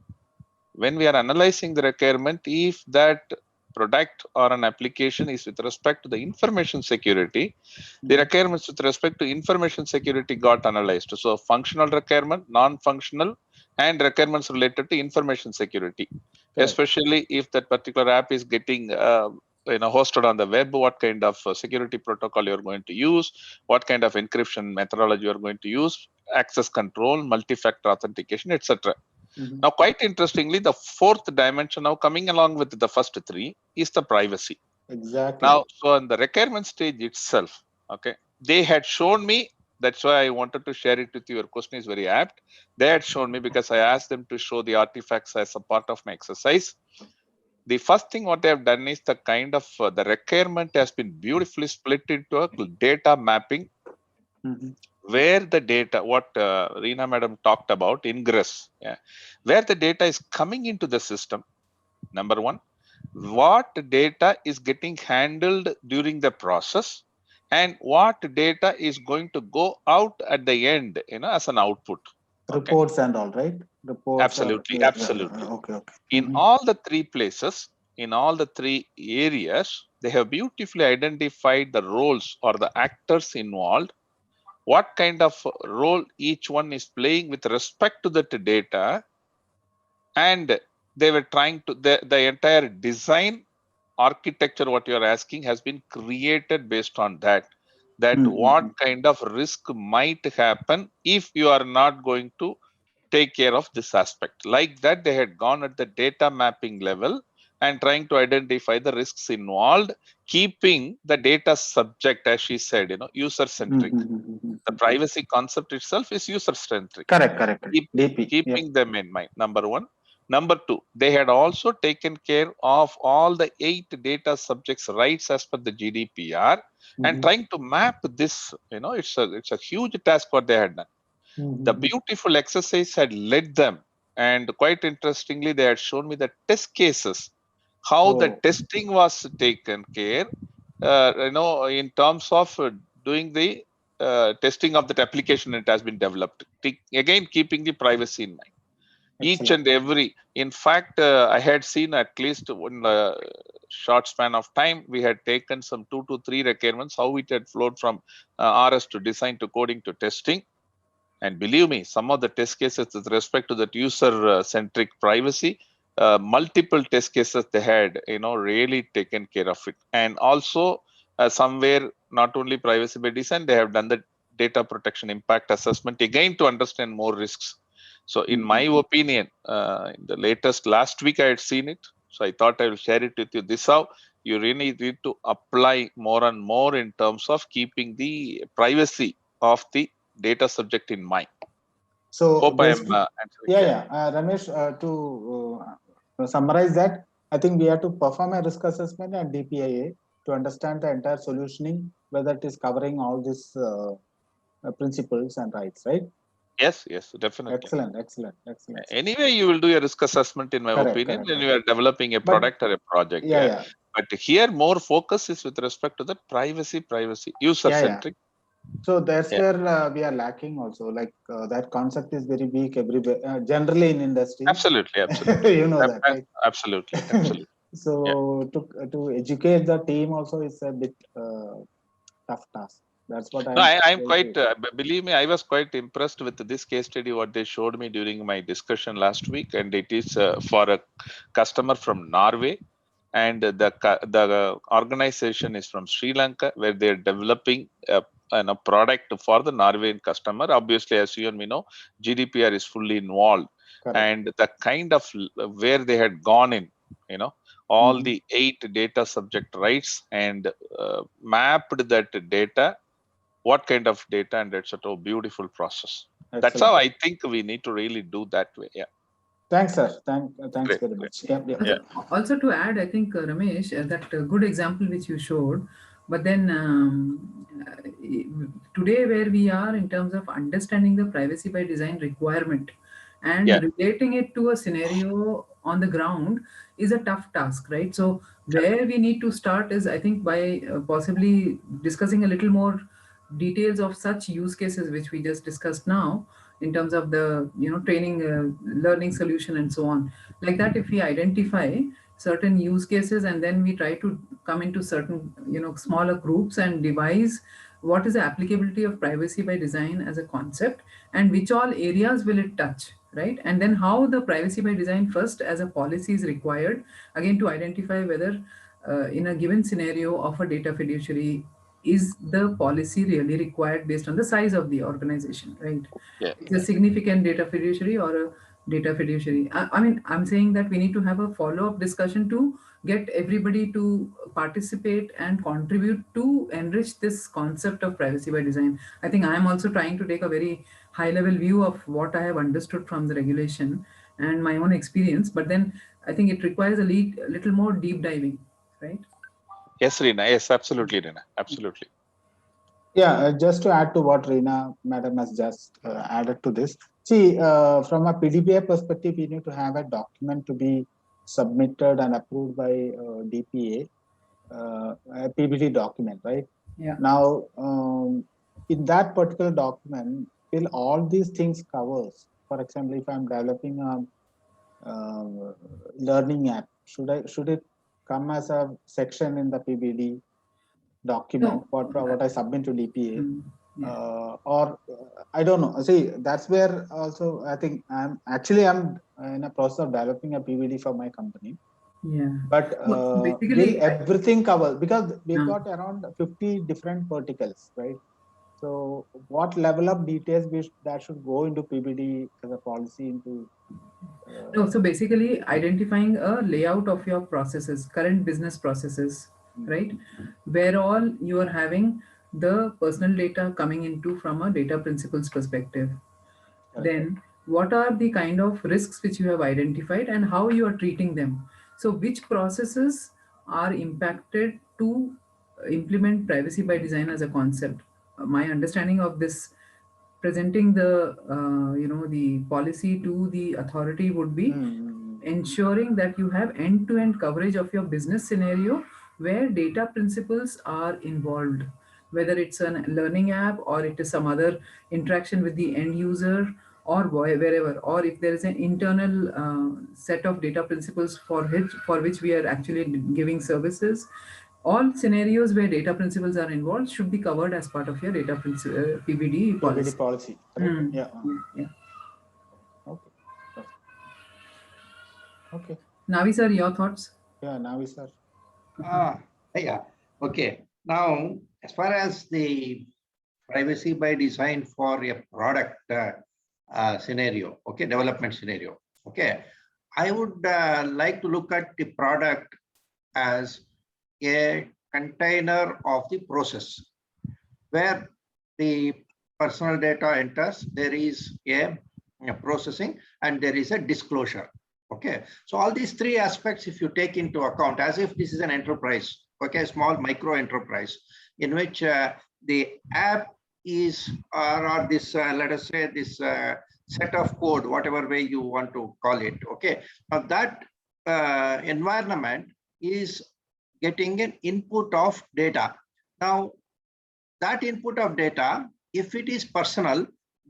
when we are analyzing the requirement. If that product or an application is with respect to the information security, the requirements with respect to information security got analyzed. So functional requirement, non-functional, and requirements related to information security. Correct. Especially if that particular app is getting hosted on the web, what kind of security protocol you're going to use, what kind of encryption methodology you're going to use, access control, multi-factor authentication, etc. Now, quite interestingly, the fourth dimension now coming along with the first three is the privacy. Exactly. Now, so in the requirement stage itself, okay, they had shown me. That's why I wanted to share it with you. Your question is very apt. They had shown me because I asked them to show the artifacts as a part of my exercise. The first thing what they have done is the kind of the requirement has been beautifully split into a data mapping. Where the data, what Reena madam talked about, ingress, where the data is coming into the system, number one, what data is getting handled during the process, and what data is going to go out at the end, as an output. Reports and all, right? Reports. Absolutely. Okay. In all the three places, in all the three areas, they have beautifully identified the roles or the actors involved, what kind of role each one is playing with respect to that data, and they were trying to, the entire design architecture, what you're asking, has been created based on that what kind of risk might happen if you are not going to take care of this aspect. Like that, they had gone at the data mapping level and trying to identify the risks involved, keeping the data subject, as she said, user-centric. The privacy concept itself is user-centric. Correct. Keeping them in mind, number one. Number two, they had also taken care of all the 8 data subjects' rights as per the GDPR and trying to map this. It's a huge task what they had done. The beautiful exercise had led them, and quite interestingly, they had shown me the test cases, how the testing was taken care, in terms of doing the testing of that application it has been developed. Again, keeping the privacy in mind. Each and every, in fact, I had seen at least in a short span of time, we had taken some 2 to 3 requirements, how it had flowed from RS to design to coding to testing. And believe me, some of the test cases with respect to that user-centric privacy, multiple test cases they had, really taken care of it. And also somewhere, not only privacy by design, they have done the data protection impact assessment, again, to understand more risks. So in my opinion, in the last week, I had seen it. So I thought I will share it with you. This how you really need to apply more and more in terms of keeping the privacy of the data subject in mind. So Hope I am basically, answering. Ramesh, to summarize that, I think we have to perform a risk assessment and DPIA to understand the entire solutioning, whether it is covering all these principles and rights, right? Yes, definitely. Excellent. Anyway, you will do a risk assessment, in my opinion, when you are developing a But product or a project. yeah. But here, more focus is with respect to the privacy, user-centric. So that's where we are lacking also. Like that concept is very weak everywhere, generally in industry. Absolutely. You know that, right? Absolutely. So to educate the team also is a bit tough task. That's what I'm quite, believe me, I was quite impressed with this case study, what they showed me during my discussion last week. And it is for a customer from Norway. And the organization is from Sri Lanka, where they're developing a product for the Norwegian customer. Obviously, as you and me know, GDPR is fully involved. Correct. And the kind of where they had gone in, all the 8 data subject rights and mapped that data, what kind of data, and it's a beautiful process. Excellent. That's how I think we need to really do that way. Thanks, sir. Thanks very much. Also to add, I think Ramesh, that good example which you showed, but then today where we are in terms of understanding the privacy by design requirement and relating it to a scenario on the ground is a tough task, right? So where we need to start is, I think, by possibly discussing a little more details of such use cases which we just discussed now, in terms of the training, learning solution and so on. Like that, if we identify certain use cases and then we try to come into certain smaller groups and devise what is the applicability of privacy by design as a concept and which all areas will it touch, right? And then how the privacy by design first as a policy is required, again, to identify whether in a given scenario of a data fiduciary, is the policy really required based on the size of the organization, right? It's a significant data fiduciary or a data fiduciary. I mean, I'm saying that we need to have a follow-up discussion to get everybody to participate and contribute to enrich this concept of privacy by design. I think I am also trying to take a very high-level view of what I have understood from the regulation and my own experience, but then I think it requires a little more deep diving, right? Yes, Reena. Yes, absolutely, Reena. Absolutely. Yeah, just to add to what Reena Madam has just added to this. See, from a PDPA perspective, we need to have a document to be submitted and approved by DPA, a PBD document, right? Yeah. Now, in that particular document, will all these things covers? For example, if I'm developing a learning app, should it come as a section in the PBD document, what I submit to DPA, or I don't know. See, that's where also I think I'm in a process of developing a PVD for my company. Yeah. But will everything cover? Because we've got around 50 different verticals, right? So what level of details that should go into PBD as a policy into? No, so basically identifying a layout of your processes, current business processes, right? Where all you are having the personal data coming into from a data principles perspective. Then what are the kind of risks which you have identified and how you are treating them? So which processes are impacted to implement privacy by design as a concept? My understanding of this presenting the the policy to the authority would be ensuring that you have end-to-end coverage of your business scenario where data principles are involved, whether it's a learning app or it is some other interaction with the end user or wherever, or if there is an internal set of data principles for which we are actually giving services. All scenarios where data principles are involved should be covered as part of your data PBD policy. PBD policy, right? Yeah. Okay. Navi sir, your thoughts? Yeah, Navi sir. Yeah. Okay. Now, as far as the privacy by design for a product scenario, okay, development scenario, okay, I would like to look at the product as a container of the process where the personal data enters, there is a processing and there is a disclosure. Okay, so all these three aspects, if you take into account, as if this is an enterprise, okay, small micro enterprise, in which the app is, or this, let us say, this set of code, whatever way you want to call it. Okay, now that environment is getting an input of data. Now, that input of data, if it is personal,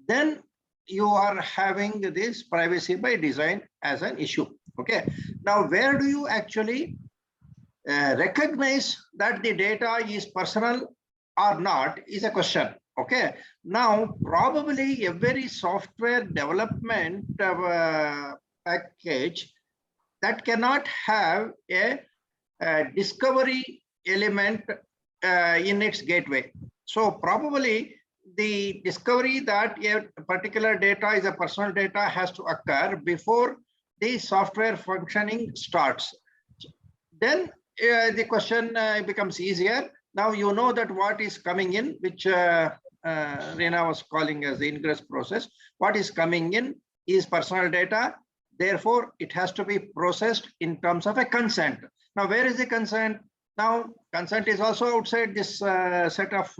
then you are having this privacy by design as an issue. Okay, now where do you actually recognize that the data is personal or not is a question. Okay, now probably every software development package that cannot have a discovery element in its gateway. So probably the discovery that a particular data is a personal data has to occur before the software functioning starts. Then the question becomes easier. Now you know that what is coming in, which Reena was calling as the ingress process. What is coming in is personal data. Therefore, it has to be processed in terms of a consent. Now, where is the consent? Now, consent is also outside this set of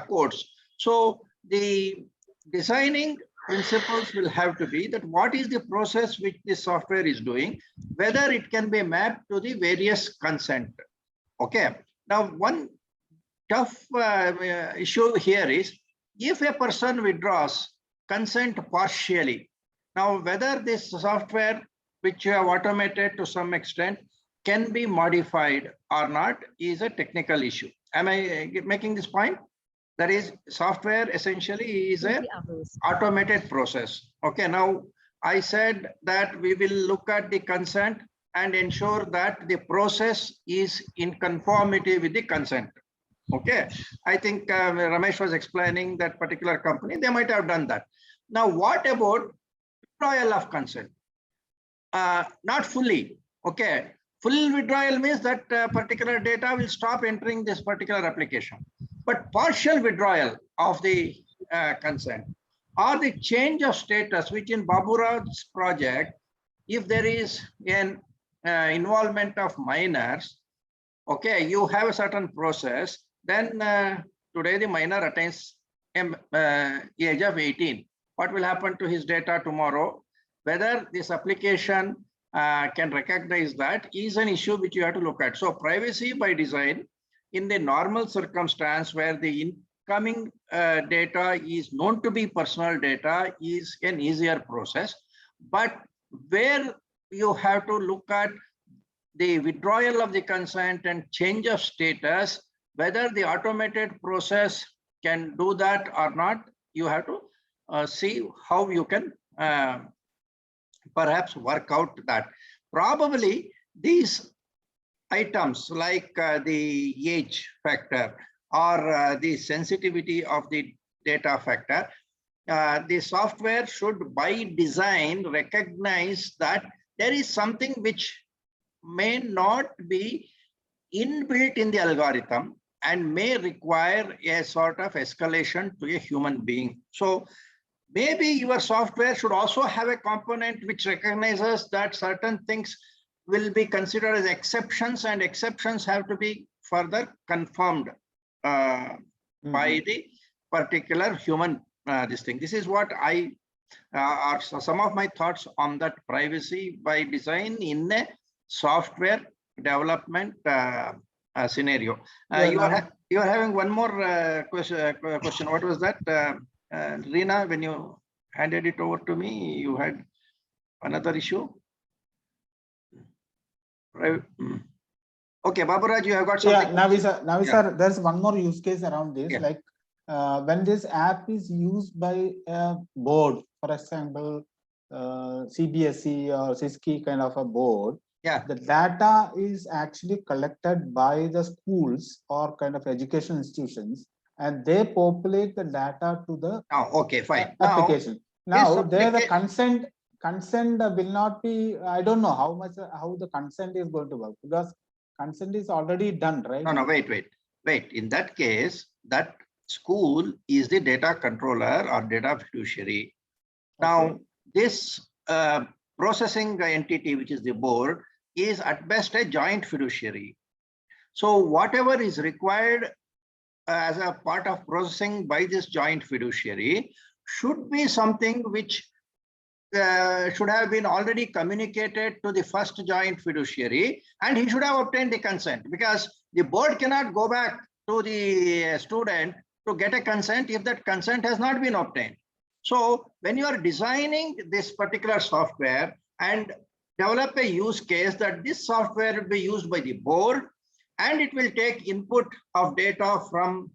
codes. So the designing principles will have to be that what is the process which the software is doing, whether it can be mapped to the various consent. Okay. Now, one tough issue here is if a person withdraws consent partially. Now, whether this software, which you have automated to some extent, can be modified or not is a technical issue. Am I making this point? That is, software essentially is a automated process. Okay, now I said that we will look at the consent and ensure that the process is in conformity with the consent. Okay, I think Ramesh was explaining that particular company, they might have done that. Now, what about withdrawal of consent? Not fully. Okay, full withdrawal means that particular data will stop entering this particular application. But partial withdrawal of the consent or the change of status, which in Baburaj's project, if there is an involvement of minors, okay, you have a certain process, then today the minor attains age of 18. What will happen to his data tomorrow? Whether this application can recognize that is an issue which you have to look at. So privacy by design, in the normal circumstance where the incoming data is known to be personal data, is an easier process. But where you have to look at the withdrawal of the consent and change of status, whether the automated process can do that or not, you have to see how you can perhaps work out that. Probably these items like the age factor or the sensitivity of the data factor, the software should by design recognize that there is something which may not be inbuilt in the algorithm and may require a sort of escalation to a human being. So maybe your software should also have a component which recognizes that certain things will be considered as exceptions, and exceptions have to be further confirmed by the particular human this thing. This is what I are some of my thoughts on that privacy by design in a software development scenario. You are having one more question. What was that, Reena? When you handed it over to me, you had another issue. Okay, Baburaj, you have got something. Yeah, Navi, there's one more use case around this. Yeah. Like when this app is used by a board, for example, CBSE or SISKI kind of a board, yeah, the data is actually collected by the schools or kind of education institutions, and they populate the data to the okay, fine. application. Now there the consent will not be, I don't know how the consent is going to work, because consent is already done, right? No, wait. In that case, that school is the data controller or data fiduciary. Now, Okay. this processing entity, which is the board, is at best a joint fiduciary. So whatever is required as a part of processing by this joint fiduciary should be something which should have been already communicated to the first joint fiduciary, and he should have obtained the consent, because the board cannot go back to the student to get a consent if that consent has not been obtained. So when you are designing this particular software and develop a use case that this software will be used by the board and it will take input of data from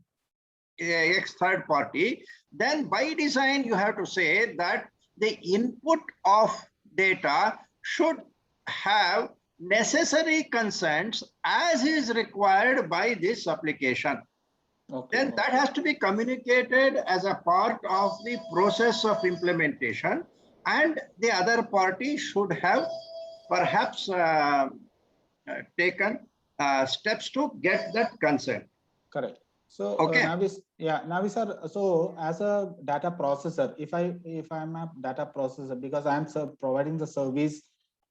X third party, then by design you have to say that the input of data should have necessary consents as is required by this application. Okay. Then that has to be communicated as a part of the process of implementation, and the other party should have perhaps taken steps to get that consent. Correct. So Okay. Navi sir, so as a data processor, if I'm a data processor, because I'm providing the service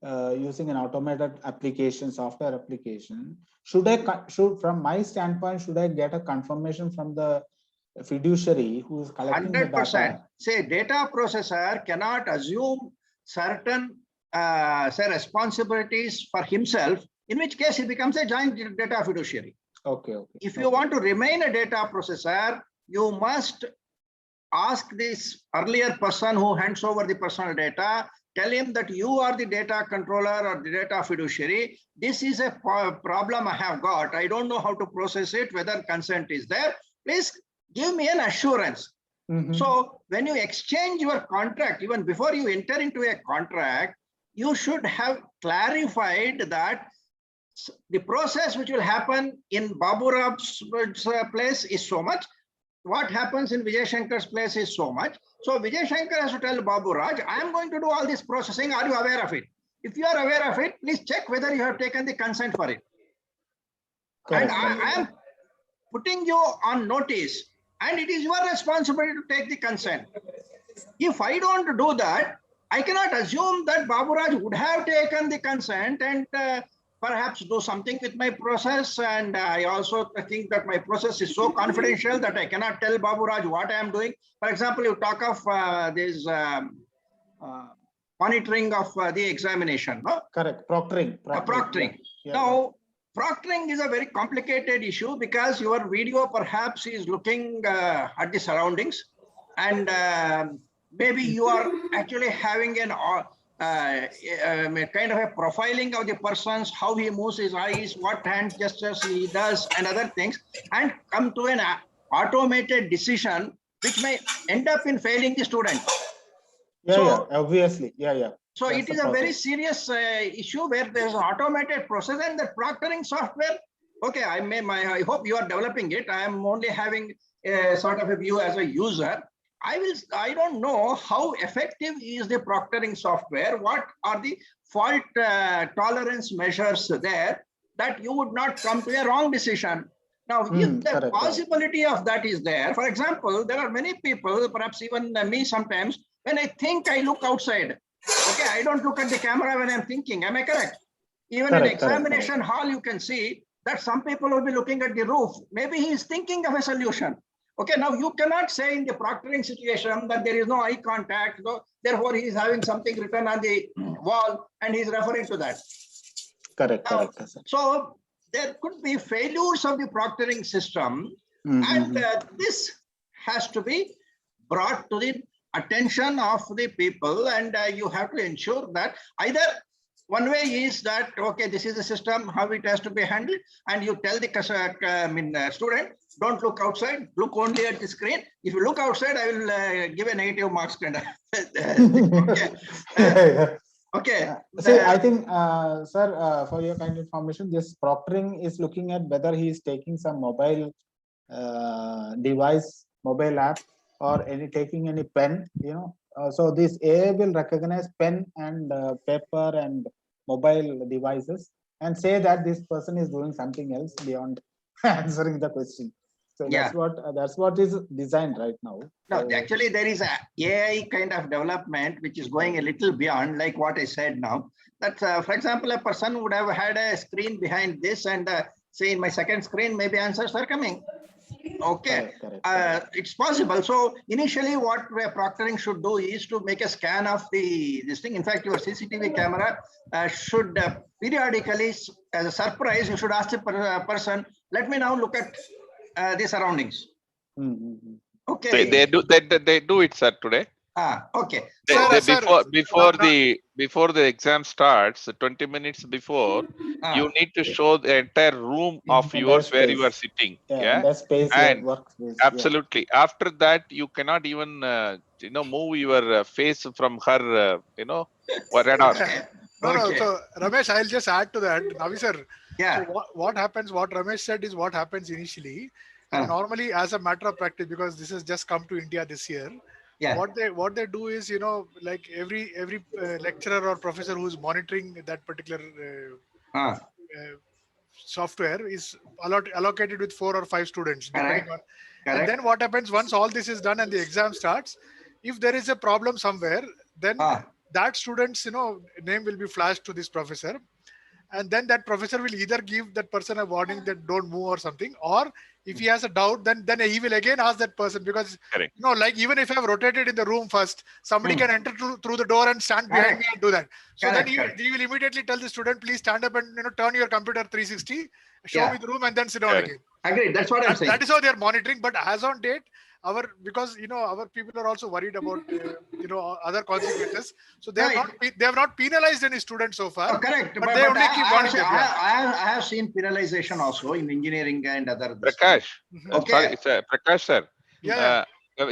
using an automated application, software application, should from my standpoint, should I get a confirmation from the fiduciary who is collecting the 100%. data? Say data processor cannot assume certain say responsibilities for himself, in which case he becomes a joint data fiduciary. Okay. If you want to remain a data processor, you must ask this earlier person who hands over the personal data, tell him that you are the data controller or the data fiduciary. This is a problem I have got. I don't know how to process it, whether consent is there. Please give me an assurance. Mm-hmm. So when you exchange your contract, even before you enter into a contract, you should have clarified that the process which will happen in Babu Ram's place is so much. What happens in Vijay Shankar's place is so much. So Vijay Shankar has to tell Babu Raj, I am going to do all this processing. Are you aware of it? If you are aware of it, please check whether you have taken the consent for it. Correct. And I am putting you on notice, and it is your responsibility to take the consent. If I don't do that, I cannot assume that Babu Raj would have taken the consent and perhaps do something with my process. And I also think that my process is so confidential that I cannot tell Babu Raj what I am doing. For example, you talk of this monitoring of the examination. No? Correct. Proctoring. Proctoring. Yeah. Now, proctoring is a very complicated issue because your video perhaps is looking at the surroundings, and maybe you are actually having an kind of a profiling of the person's, how he moves his eyes, what hand gestures he does, and other things, and come to an automated decision which may end up in failing the student. Obviously. So That's it is the a very process. serious issue where there's an automated process, and the proctoring software. Okay, I hope you are developing it. I am only having a sort of a view as a user. I don't know how effective is the proctoring software. What are the fault tolerance measures there that you would not come to a wrong decision? Now, if the possibility of that is there, for example, there are many people, perhaps even me sometimes, when I think I look outside. Okay, I don't look at the camera when I'm thinking. Am I correct? Even in examination hall, you can see that some people will be looking at the roof. Maybe he is thinking of a solution. Okay, now you cannot say in the proctoring situation that there is no eye contact, therefore he is having something written on the wall and he is referring to that. Correct. So there could be failures of the proctoring system, and this has to be brought to the attention of the people, and you have to ensure that either one way is that, okay, this is the system, how it has to be handled, and you tell the student, don't look outside, look only at the screen. If you look outside, I will give a negative marks. Okay. See, I think, sir, for your kind information, this proctoring is looking at whether he is taking some mobile device, mobile app, or taking any pen, so this AI will recognize pen and paper and mobile devices, and say that this person is doing something else beyond answering the question. So Yeah. that's what is designed right now. No, So, actually there is a AI kind of development which is going a little beyond, like what I said now. That, for example, a person would have had a screen behind this, and say in my second screen, maybe answers are coming. Okay, correct. it's possible. So initially, what proctoring should do is to make a scan of this thing. In fact, your CCTV camera should periodically, as a surprise, you should ask the person, "Let me now look at the surroundings." Mm-hmm. Okay. They do it, sir, today. Okay. Before the exam starts, 20 minutes before, you need to show the entire room of yours where you are sitting. Yeah. Space, and workspace. Absolutely. Yeah. After that, you cannot even move your face from her radar. No. So Ramesh, I'll just add to that. Navi sir. Yeah. So what happens? What Ramesh said is what happens initially. And normally, as a matter of practice, because this has just come to India this year, what they do is, like every lecturer or professor who's monitoring that particular software is allocated with 4 or 5 students, depending on. And then what happens once all this is done and the exam starts, if there is a problem somewhere, then that student's name will be flashed to this professor. And then that professor will either give that person a warning that don't move or something, or if he has a doubt, then he will again ask that person, because like even if I have rotated in the room first, somebody can enter through the door and stand behind me and do that. So then he will immediately tell the student, please stand up and turn your computer 360, show me the room, and then sit down again. Agreed. That's what I'm saying. That is how they are monitoring. But as on date, because our people are also worried about other consequences, so they have not penalized any students so far. Correct, but they only keep warning them. I have seen penalization also in engineering and other. Prakash, okay, sorry, Prakash sir. Yeah.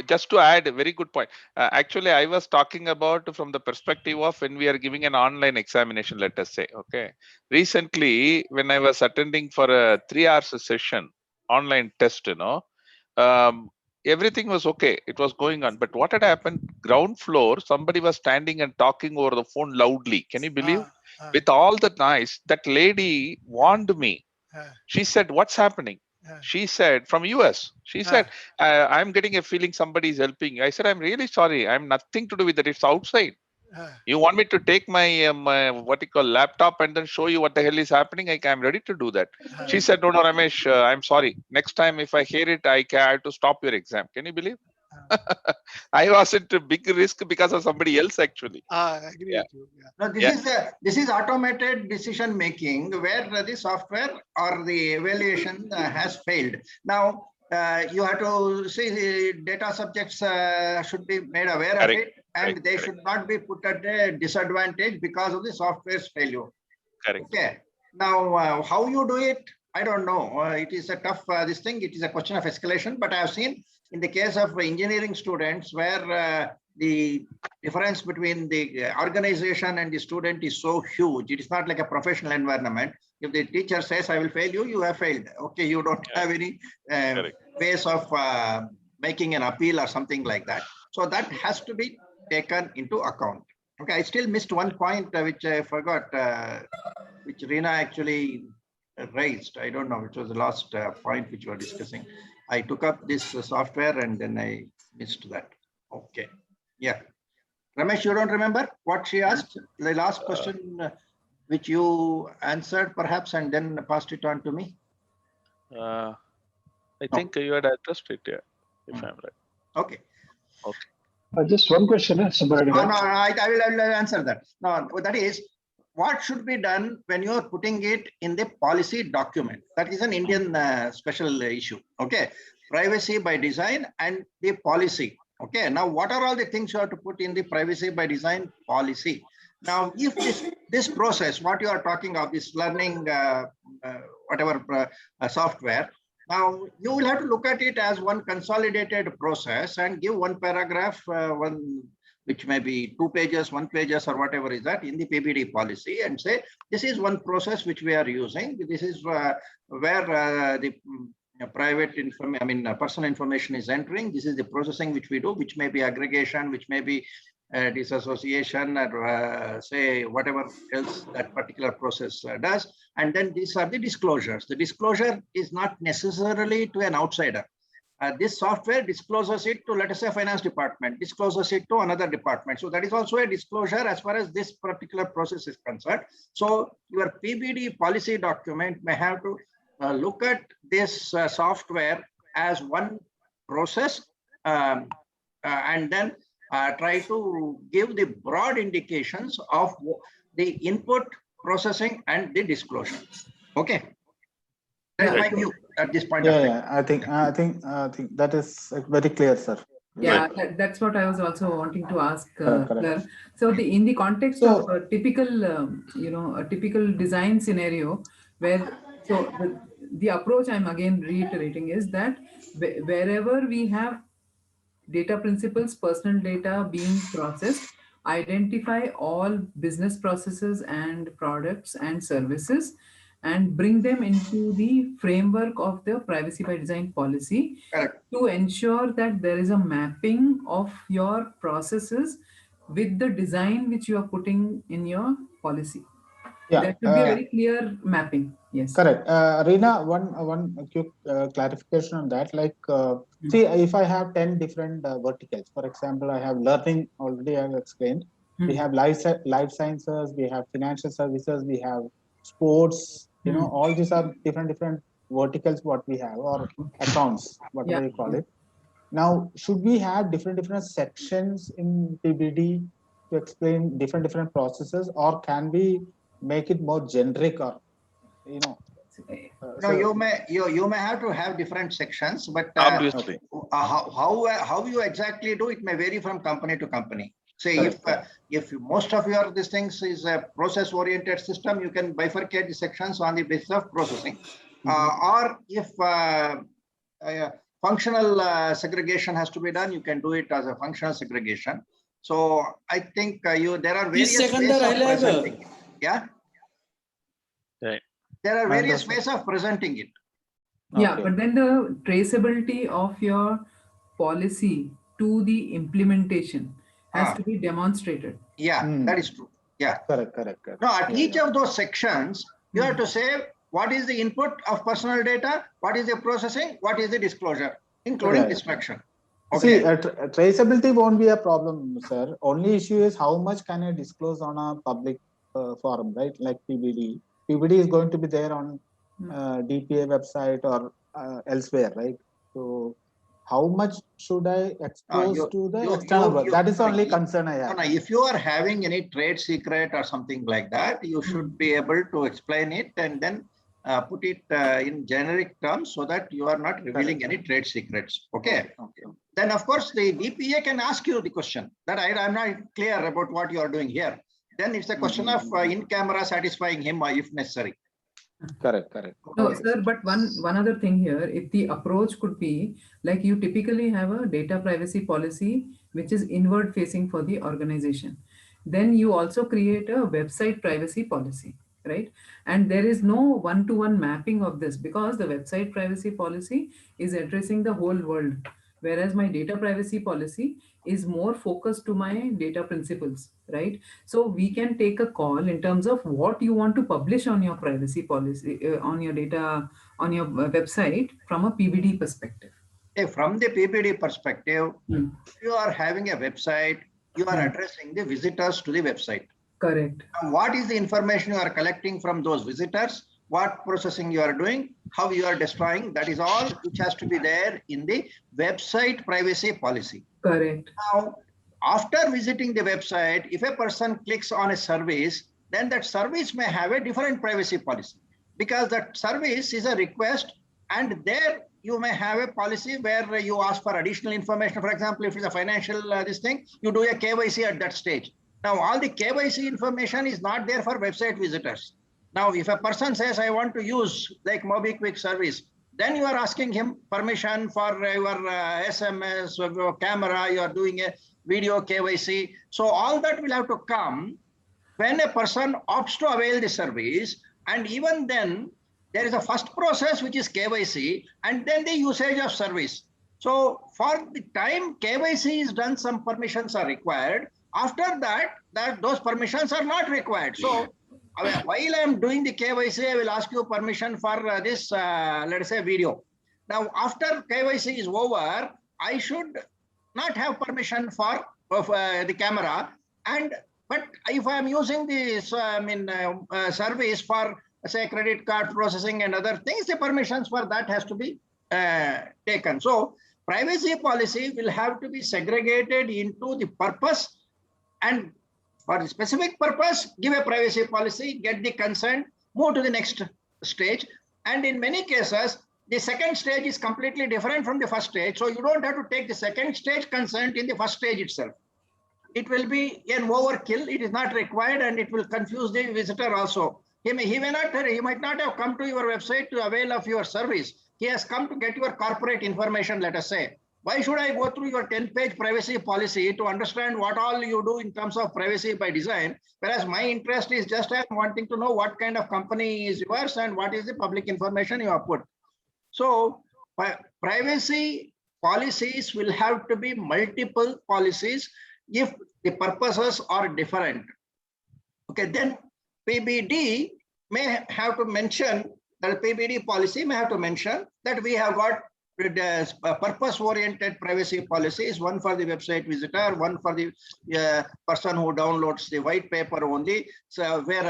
Just to add a very good point. Actually, I was talking about from the perspective of when we are giving an online examination, let us say. Okay. Recently, when I was attending for a 3-hour session online test, everything was okay. It was going on. But what had happened? Ground floor, somebody was standing and talking over the phone loudly. Can you believe? With all the noise, that lady warned me. She said, "What's happening?" She said, from US. She said, "I'm getting a feeling somebody is helping you." I said, "I'm really sorry. I'm nothing to do with it. It's outside. You want me to take my laptop and then show you what the hell is happening? I'm ready to do that." She said, "No, Ramesh, I'm sorry. Next time if I hear it, I have to stop your exam." Can you believe? I was at a big risk because of somebody else, actually. I agree with you. No, this is automated decision making where the software or the evaluation has failed. Now you have to see the data subjects should be made aware of it, and they should not be put at a disadvantage because of the software's failure. Correct. Okay. Now how you do it, I don't know. It is a tough this thing. It is a question of escalation. But I have seen in the case of engineering students where the difference between the organization and the student is so huge. It is not like a professional environment. If the teacher says, "I will fail you," you have failed. Okay, you don't have any ways of making an appeal or something like that. So that has to be taken into account. Okay, I still missed one point which I forgot, which Reena actually raised. I don't know, which was the last point which we were discussing. I took up this software and then I missed that. Okay. Yeah. Ramesh, you don't remember what she asked? The last question which you answered perhaps and then passed it on to me? I think you had addressed it, yeah, if I'm right. Okay. Okay. Just one question. I will answer that. No, that is, what should be done when you are putting it in the policy document? That is an Indian special issue. Okay. Privacy by design and the policy. Okay. Now, what are all the things you have to put in the privacy by design policy? Now, if this process, what you are talking of, this learning, software, now you will have to look at it as one consolidated process and give one paragraph, which may be 2 pages, 1 pages, or whatever is that in the PBD policy, and say, this is one process which we are using. This is where the private personal information is entering. This is the processing which we do, which may be aggregation, which may be disassociation, or say whatever else that particular process does. And then these are the disclosures. The disclosure is not necessarily to an outsider. This software discloses it to, let us say, finance department, discloses it to another department. So that is also a disclosure as far as this particular process is concerned. So your PBD policy document may have to look at this software as one process, and then try to give the broad indications of the input, processing, and the disclosure. Okay. That's my view at this point of time. Yeah, I think that is very clear, sir. Yeah, that's what I was also wanting to ask. Claire. So in the context of a typical, a typical design scenario, where the approach I'm again reiterating is that wherever we have data principles, personal data being processed, identify all business processes and products and services, and bring them into the framework of the privacy by design policy. Correct. To ensure that there is a mapping of your processes with the design which you are putting in your policy. Yeah, that should be a very clear mapping. Yes. Correct. Reena, one quick clarification on that. Like, see, if I have 10 different verticals, for example, I have learning, already I have explained. We have life sciences, we have financial services, we have sports, all these are different verticals what we have, or accounts, whatever you call it. Now, should we have different sections in PBD to explain different processes, or can we make it more generic, or no, you may have to have different sections, but obviously how you exactly do it may vary from company to company. Say if most of your these things is a process oriented system, you can bifurcate the sections on the basis of processing. Or if functional segregation has to be done, you can do it as a functional segregation. So I think there are various ways of presenting it. Yeah. Right. There are various ways of presenting it. Yeah, but then the traceability of your policy to the implementation has to be demonstrated. Yeah, that is true. Yeah. Correct. Now, at each of those sections, you have to say what is the input of personal data, what is the processing, what is the disclosure, including destruction. Okay. See, traceability won't be a problem, sir. Only issue is how much can I disclose on a public forum, right? Like PBD. PBD is going to be there on DPA website or elsewhere, right? So how much should I expose to the external world? That is the only concern I have. If you are having any trade secret or something like that, you should be able to explain it and then put it in generic terms so that you are not revealing any trade secrets. Okay. Then, of course, the DPA can ask you the question that I'm not clear about what you are doing here. Then it's a question of in-camera satisfying him if necessary. Correct. No, sir, but one other thing here, if the approach could be like you typically have a data privacy policy, which is inward facing for the organization. Then you also create a website privacy policy, right? And there is no one-to-one mapping of this because the website privacy policy is addressing the whole world. Whereas my data privacy policy is more focused to my data principles, right? So we can take a call in terms of what you want to publish on your privacy policy, on your data, on your website from a PBD perspective. From the PBD perspective, if you are having a website, you are addressing the visitors to the website. Correct. Now, what is the information you are collecting from those visitors? What processing you are doing, how you are destroying, that is all which has to be there in the website privacy policy. Correct. Now, after visiting the website, if a person clicks on a service, then that service may have a different privacy policy because that service is a request, and there you may have a policy where you ask for additional information. For example, if it's a financial this thing, you do a KYC at that stage. Now, all the KYC information is not there for website visitors. Now, if a person says, I want to use like MobiKwik service, then you are asking him permission for your SMS, your camera, you are doing a video KYC. So all that will have to come when a person opts to avail the service. And even then, there is a first process, which is KYC, and then the usage of service. So for the time KYC is done, some permissions are required. After that, those permissions are not required. So while I am doing the KYC, I will ask you permission for this, let us say, video. Now, after KYC is over, I should not have permission for the camera. But if I am using this service for, say, credit card processing and other things, the permissions for that has to be taken. So privacy policy will have to be segregated into the purpose, and for a specific purpose, give a privacy policy, get the consent, move to the next stage. And in many cases, the second stage is completely different from the first stage. So you don't have to take the second stage consent in the first stage itself. It will be an overkill. It is not required, and it will confuse the visitor also. He might not have come to your website to avail of your service. He has come to get your corporate information, let us say. Why should I go through your 10-page privacy policy to understand what all you do in terms of privacy by design? Whereas my interest is just I'm wanting to know what kind of company is yours and what is the public information you have put. So privacy policies will have to be multiple policies if the purposes are different. Okay, then PBD may have to mention, that PBD policy may have to mention that we have got purpose-oriented privacy policies, one for the website visitor, one for the person who downloads the white paper only. So where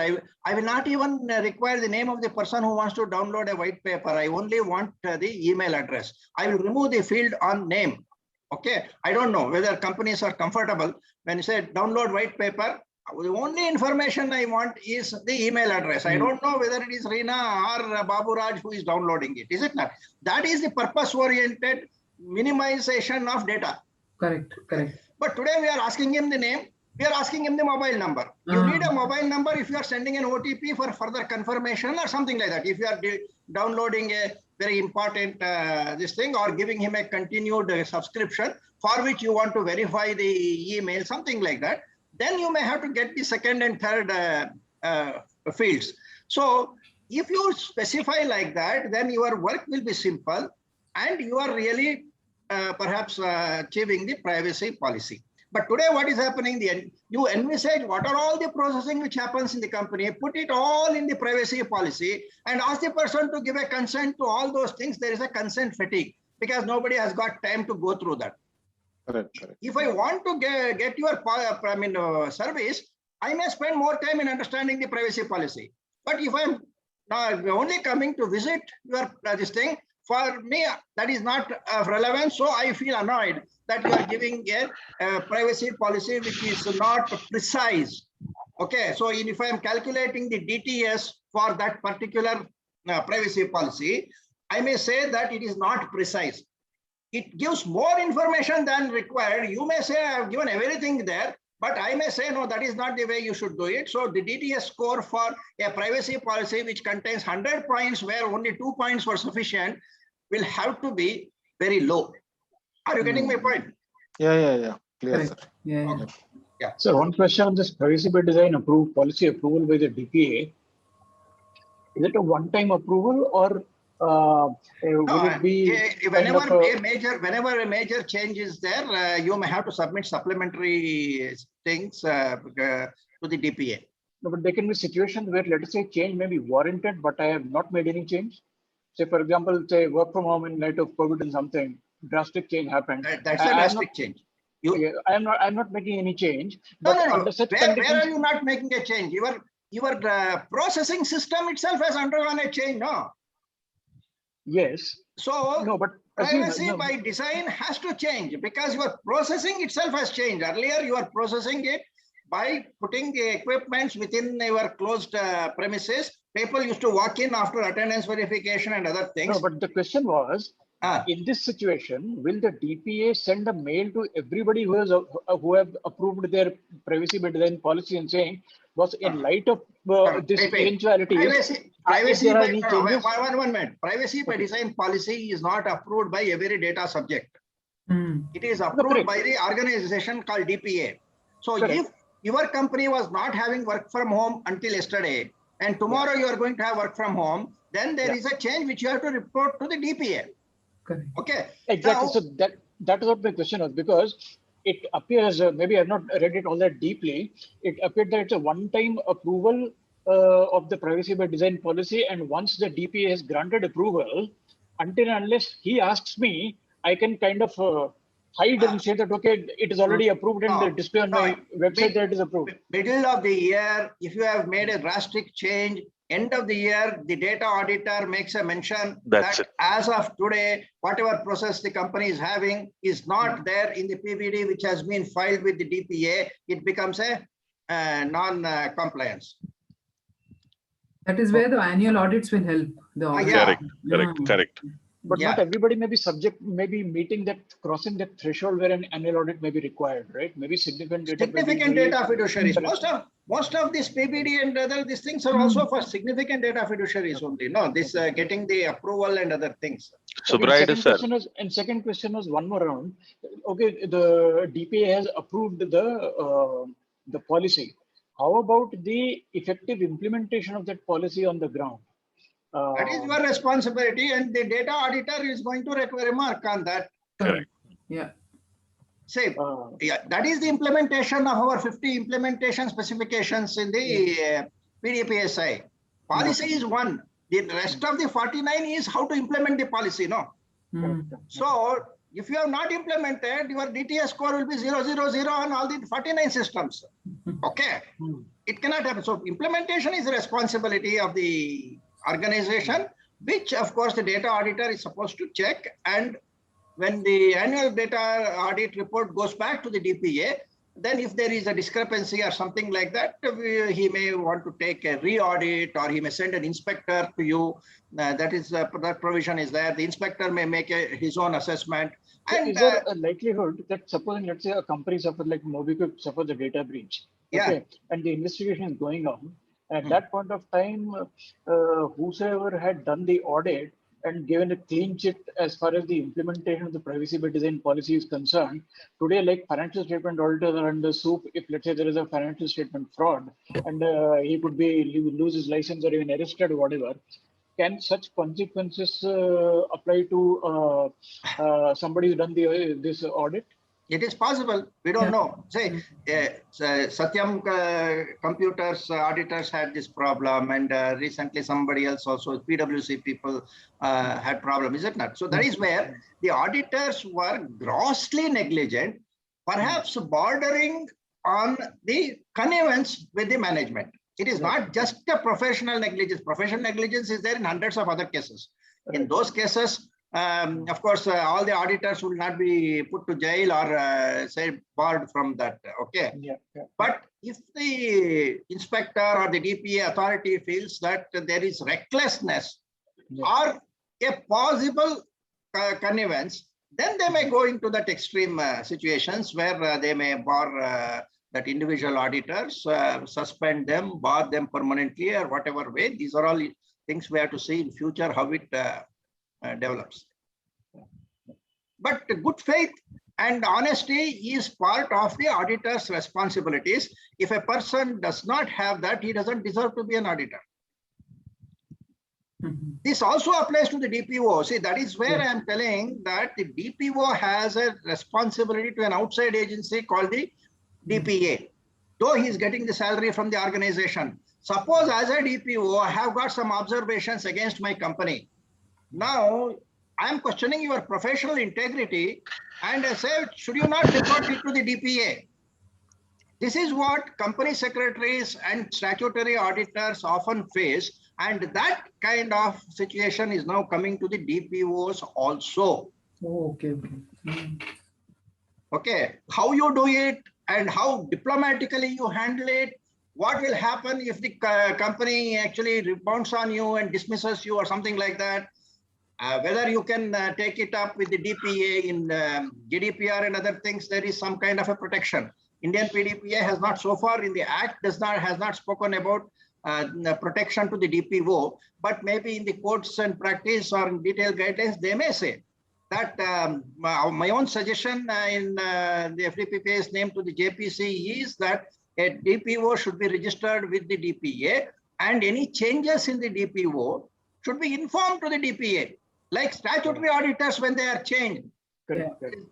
I will not even require the name of the person who wants to download a white paper. I only want the email address. I will remove the field on name. Okay, I don't know whether companies are comfortable when you say download white paper. The only information I want is the email address. I don't know whether it is Reena or Babu Raj who is downloading it. Is it not? That is the purpose-oriented minimization of data. Correct, correct. But today we are asking him the name. We are asking him the mobile number. You need a mobile number if you are sending an OTP for further confirmation or something like that. If you are downloading a very important this thing, or giving him a continued subscription for which you want to verify the email, something like that, then you may have to get the second and third fields. So if you specify like that, then your work will be simple and you are really perhaps achieving the privacy policy. But today what is happening, you envisage what are all the processing which happens in the company, put it all in the privacy policy and ask the person to give a consent to all those things. There is a consent fatigue because nobody has got time to go through that. Correct, correct. If I want to get your service, I may spend more time in understanding the privacy policy. But if I'm only coming to visit your this thing, for me, that is not relevant. So I feel annoyed that you are giving a privacy policy which is not precise. Okay, so if I am calculating the DTS for that particular privacy policy, I may say that it is not precise. It gives more information than required. You may say I have given everything there, but I may say, no, that is not the way you should do it. So the DTS score for a privacy policy which contains 100 points where only 2 points were sufficient will have to be very low. Are you getting my point? Yeah. Clear, sir. Yeah. Okay. Yeah. So one question on this privacy by design policy approval by the DPA. Is it a one-time approval or will it be whenever a major change is there, you may have to submit supplementary things to the DPA. No, but there can be situations where, let us say, change may be warranted, but I have not made any change. Say, for example, say work from home in light of COVID and something, drastic change happened. That's a drastic change. I'm not making any change. No. Where are you not making a change? Your processing system itself has undergone a change, no? Yes. So no, but privacy by design has to change because your processing itself has changed. Earlier, you are processing it by putting the equipments within your closed premises. People used to walk in after attendance verification and other things. No, but the question was, in this situation, will the DPA send a mail to everybody who have approved their privacy by design policy and saying, was in light of this eventuality, privacy by, one minute. Privacy by design policy is not approved by every data subject. It is approved by the organization called DPA. So if your company was not having work from home until yesterday, and tomorrow you are going to have work from home, then there is a change which you have to report to the DPA. Correct. Okay. Exactly. Now, so that is what my question was, because it appears, maybe I've not read it all that deeply, it appeared that it's a one-time approval of the privacy by design policy. And once the DPA has granted approval, until and unless he asks me, I can kind of hide and say that, okay, it is already approved and display on my website that it is approved. Middle of the year, if you have made a drastic change, end of the year, the data auditor makes a mention that as of today, whatever process the company is having is not there in the PBD, which has been filed with the DPA. It becomes a non-compliance. That is where the annual audits will help. Correct. But not everybody may be subject, maybe meeting that, crossing that threshold where an annual audit may be required, right? Maybe significant data. Significant data fiduciaries. Most of this PBD and other these things are also for significant data fiduciaries only. No, this getting the approval and other things. So, Brian, sir. And second question was one more round. Okay, the DPA has approved the policy. How about the effective implementation of that policy on the ground? That is your responsibility, and the data auditor is going to remark on that. Correct. Yeah. Say, that is the implementation of our 50 implementation specifications in the PDPSI. Policy is one. The rest of the 49 is how to implement the policy, no? So, if you have not implemented, your DTS score will be 000 on all the 49 systems. Okay. It cannot happen. So, implementation is the responsibility of the organization, which of course the data auditor is supposed to check. And when the annual data audit report goes back to the DPA, then if there is a discrepancy or something like that, he may want to take a re-audit, or he may send an inspector to you. That provision is there. The inspector may make his own assessment. And is there a likelihood that supposing, let's say, a company suffers, like MobiKwik suffered the data breach, okay, and the investigation is going on, at that point of time, whosoever had done the audit and given a clean chit as far as the implementation of the privacy by design policy is concerned, today, like financial statement auditors are under soup. If let's say there is a financial statement fraud and he could lose his license or even arrested or whatever, can such consequences apply to somebody who done this audit? It is possible. We don't know. Say, Satyam Computers auditors had this problem, and recently somebody else also, PwC people had problem, is it not? So that is where the auditors were grossly negligent, perhaps bordering on the connivance with the management. It is not just a professional negligence. Professional negligence is there in hundreds of other cases. In those cases, of course, all the auditors will not be put to jail or say barred from that. Okay. But if the inspector or the DPA authority feels that there is recklessness or a possible connivance, then they may go into that extreme situations where they may bar that individual auditors, suspend them, bar them permanently, or whatever way. These are all things we have to see in future how it develops. But good faith and honesty is part of the auditor's responsibilities. If a person does not have that, he doesn't deserve to be an auditor. This also applies to the DPO. See, that is where I am telling that the DPO has a responsibility to an outside agency called the DPA, though he is getting the salary from the organization. Suppose as a DPO, I have got some observations against my company. Now, I am questioning your professional integrity, and I say, should you not report it to the DPA? This is what company secretaries and statutory auditors often face, and that kind of situation is now coming to the DPOs also. Oh, okay. Okay, how you do it and how diplomatically you handle it, what will happen if the company actually rebounds on you and dismisses you or something like that. Whether you can take it up with the DPA in GDPR and other things, there is some kind of a protection. Indian PDPA has not so far in the Act has not spoken about protection to the DPO, but maybe in the courts and practice or in detailed guidelines, they may say that my own suggestion in the FDPPA's name to the JPC is that a DPO should be registered with the DPA, and any changes in the DPO should be informed to the DPA. Like statutory auditors when they are changed.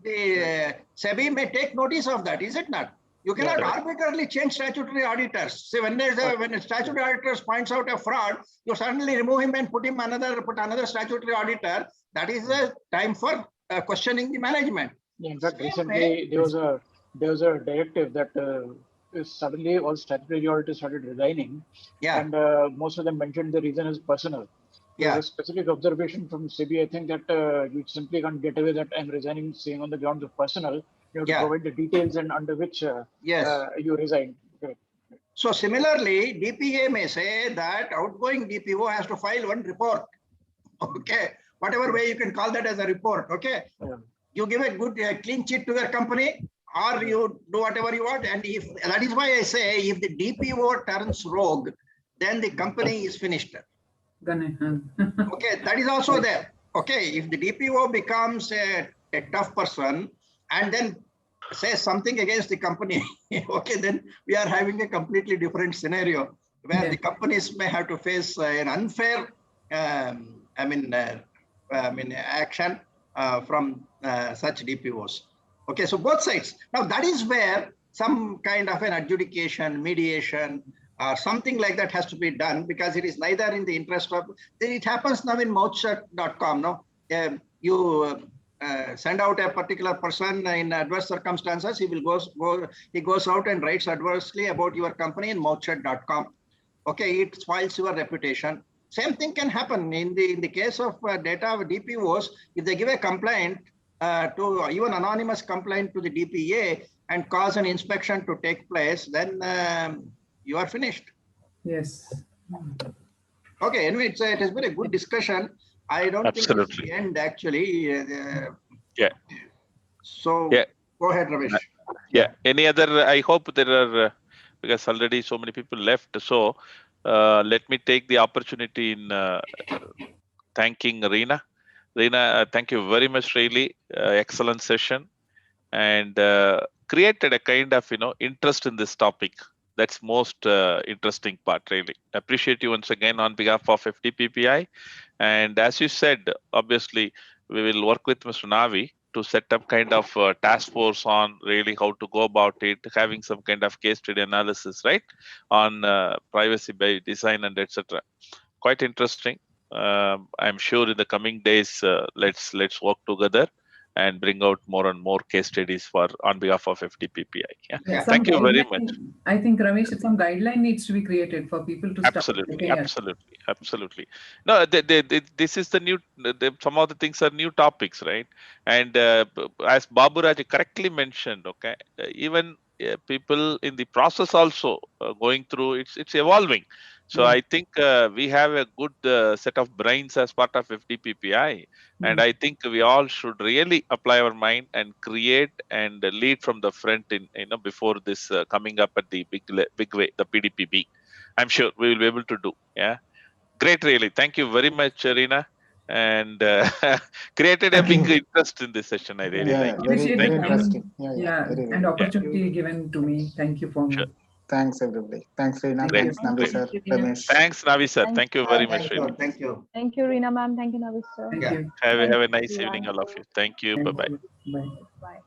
The SEBI may take notice of that, is it not? You cannot arbitrarily change statutory auditors. See, when a statutory auditor points out a fraud, you suddenly remove him and put another statutory auditor. That is the time for questioning the management. Yeah, in fact, recently there was a directive that suddenly all statutory auditors started resigning. Yeah. And most of them mentioned the reason is personal. Yeah. There's a specific observation from SEBI, I think, that you simply can't get away that I'm resigning saying on the grounds of personal. You have to provide the details and under which you resign. Okay. So similarly, DPA may say that outgoing DPO has to file one report. Okay, whatever way you can call that as a report. Okay, you give a good clean sheet to the company, or you do whatever you want. And if that is why I say, if the DPO turns rogue, then the company is finished. Okay, that is also there. Okay, if the DPO becomes a tough person and then says something against the company, okay, then we are having a completely different scenario where the companies may have to face an unfair, action from such DPOs. Okay, so both sides. Now that is where some kind of an adjudication, mediation, something like that has to be done, because it is neither in the interest of, it happens now in mouthshut.com. No, you send out a particular person in adverse circumstances, he goes out and writes adversely about your company in mouthshut.com. Okay, it spoils your reputation. Same thing can happen in the case of data DPOs. If they give a complaint to even anonymous complaint to the DPA and cause an inspection to take place, then you are finished. Yes. Okay, anyway, it has been a good discussion. I don't think it's the end actually. So go ahead, Ramesh. Any other? I hope there are, because already so many people left. So let me take the opportunity in thanking Reena. Reena, thank you very much, really. Excellent session, and created a kind of interest in this topic. That's most interesting part, really. Appreciate you once again on behalf of FDPPI. And as you said, obviously, we will work with Mr. Navi to set up kind of task force on really how to go about it, having some kind of case study analysis, right, on privacy by design and etc. Quite interesting. I'm sure in the coming days, let's work together and bring out more and more case studies on behalf of FDPPI. Thank you very much. I think, Ramesh, some guideline needs to be created for people to start looking at. Absolutely. No, this is the new. Some of the things are new topics, right? And as Babu Raj correctly mentioned, okay, even people in the process also going through, it's evolving. So I think we have a good set of brains as part of FDPPI, and I think we all should really apply our mind and create and lead from the front in before this coming up at the big way, the PDPB. I'm sure we will be able to do. Great, really. Thank you very much, Reena, and created a big interest in this session. I really like it. Appreciate very the interesting. and opportunity given to me. Thank you for me. Thanks, everybody. Thanks, Reena. Thanks, Navi sir. Ramesh. Thanks, Navi sir. Thank you very much. Really. Thank you. Thank you, Reena ma'am. Thank you, Navi sir. Thank you. Have a nice evening, all of you. Thank you. Bye-bye. Bye. Bye.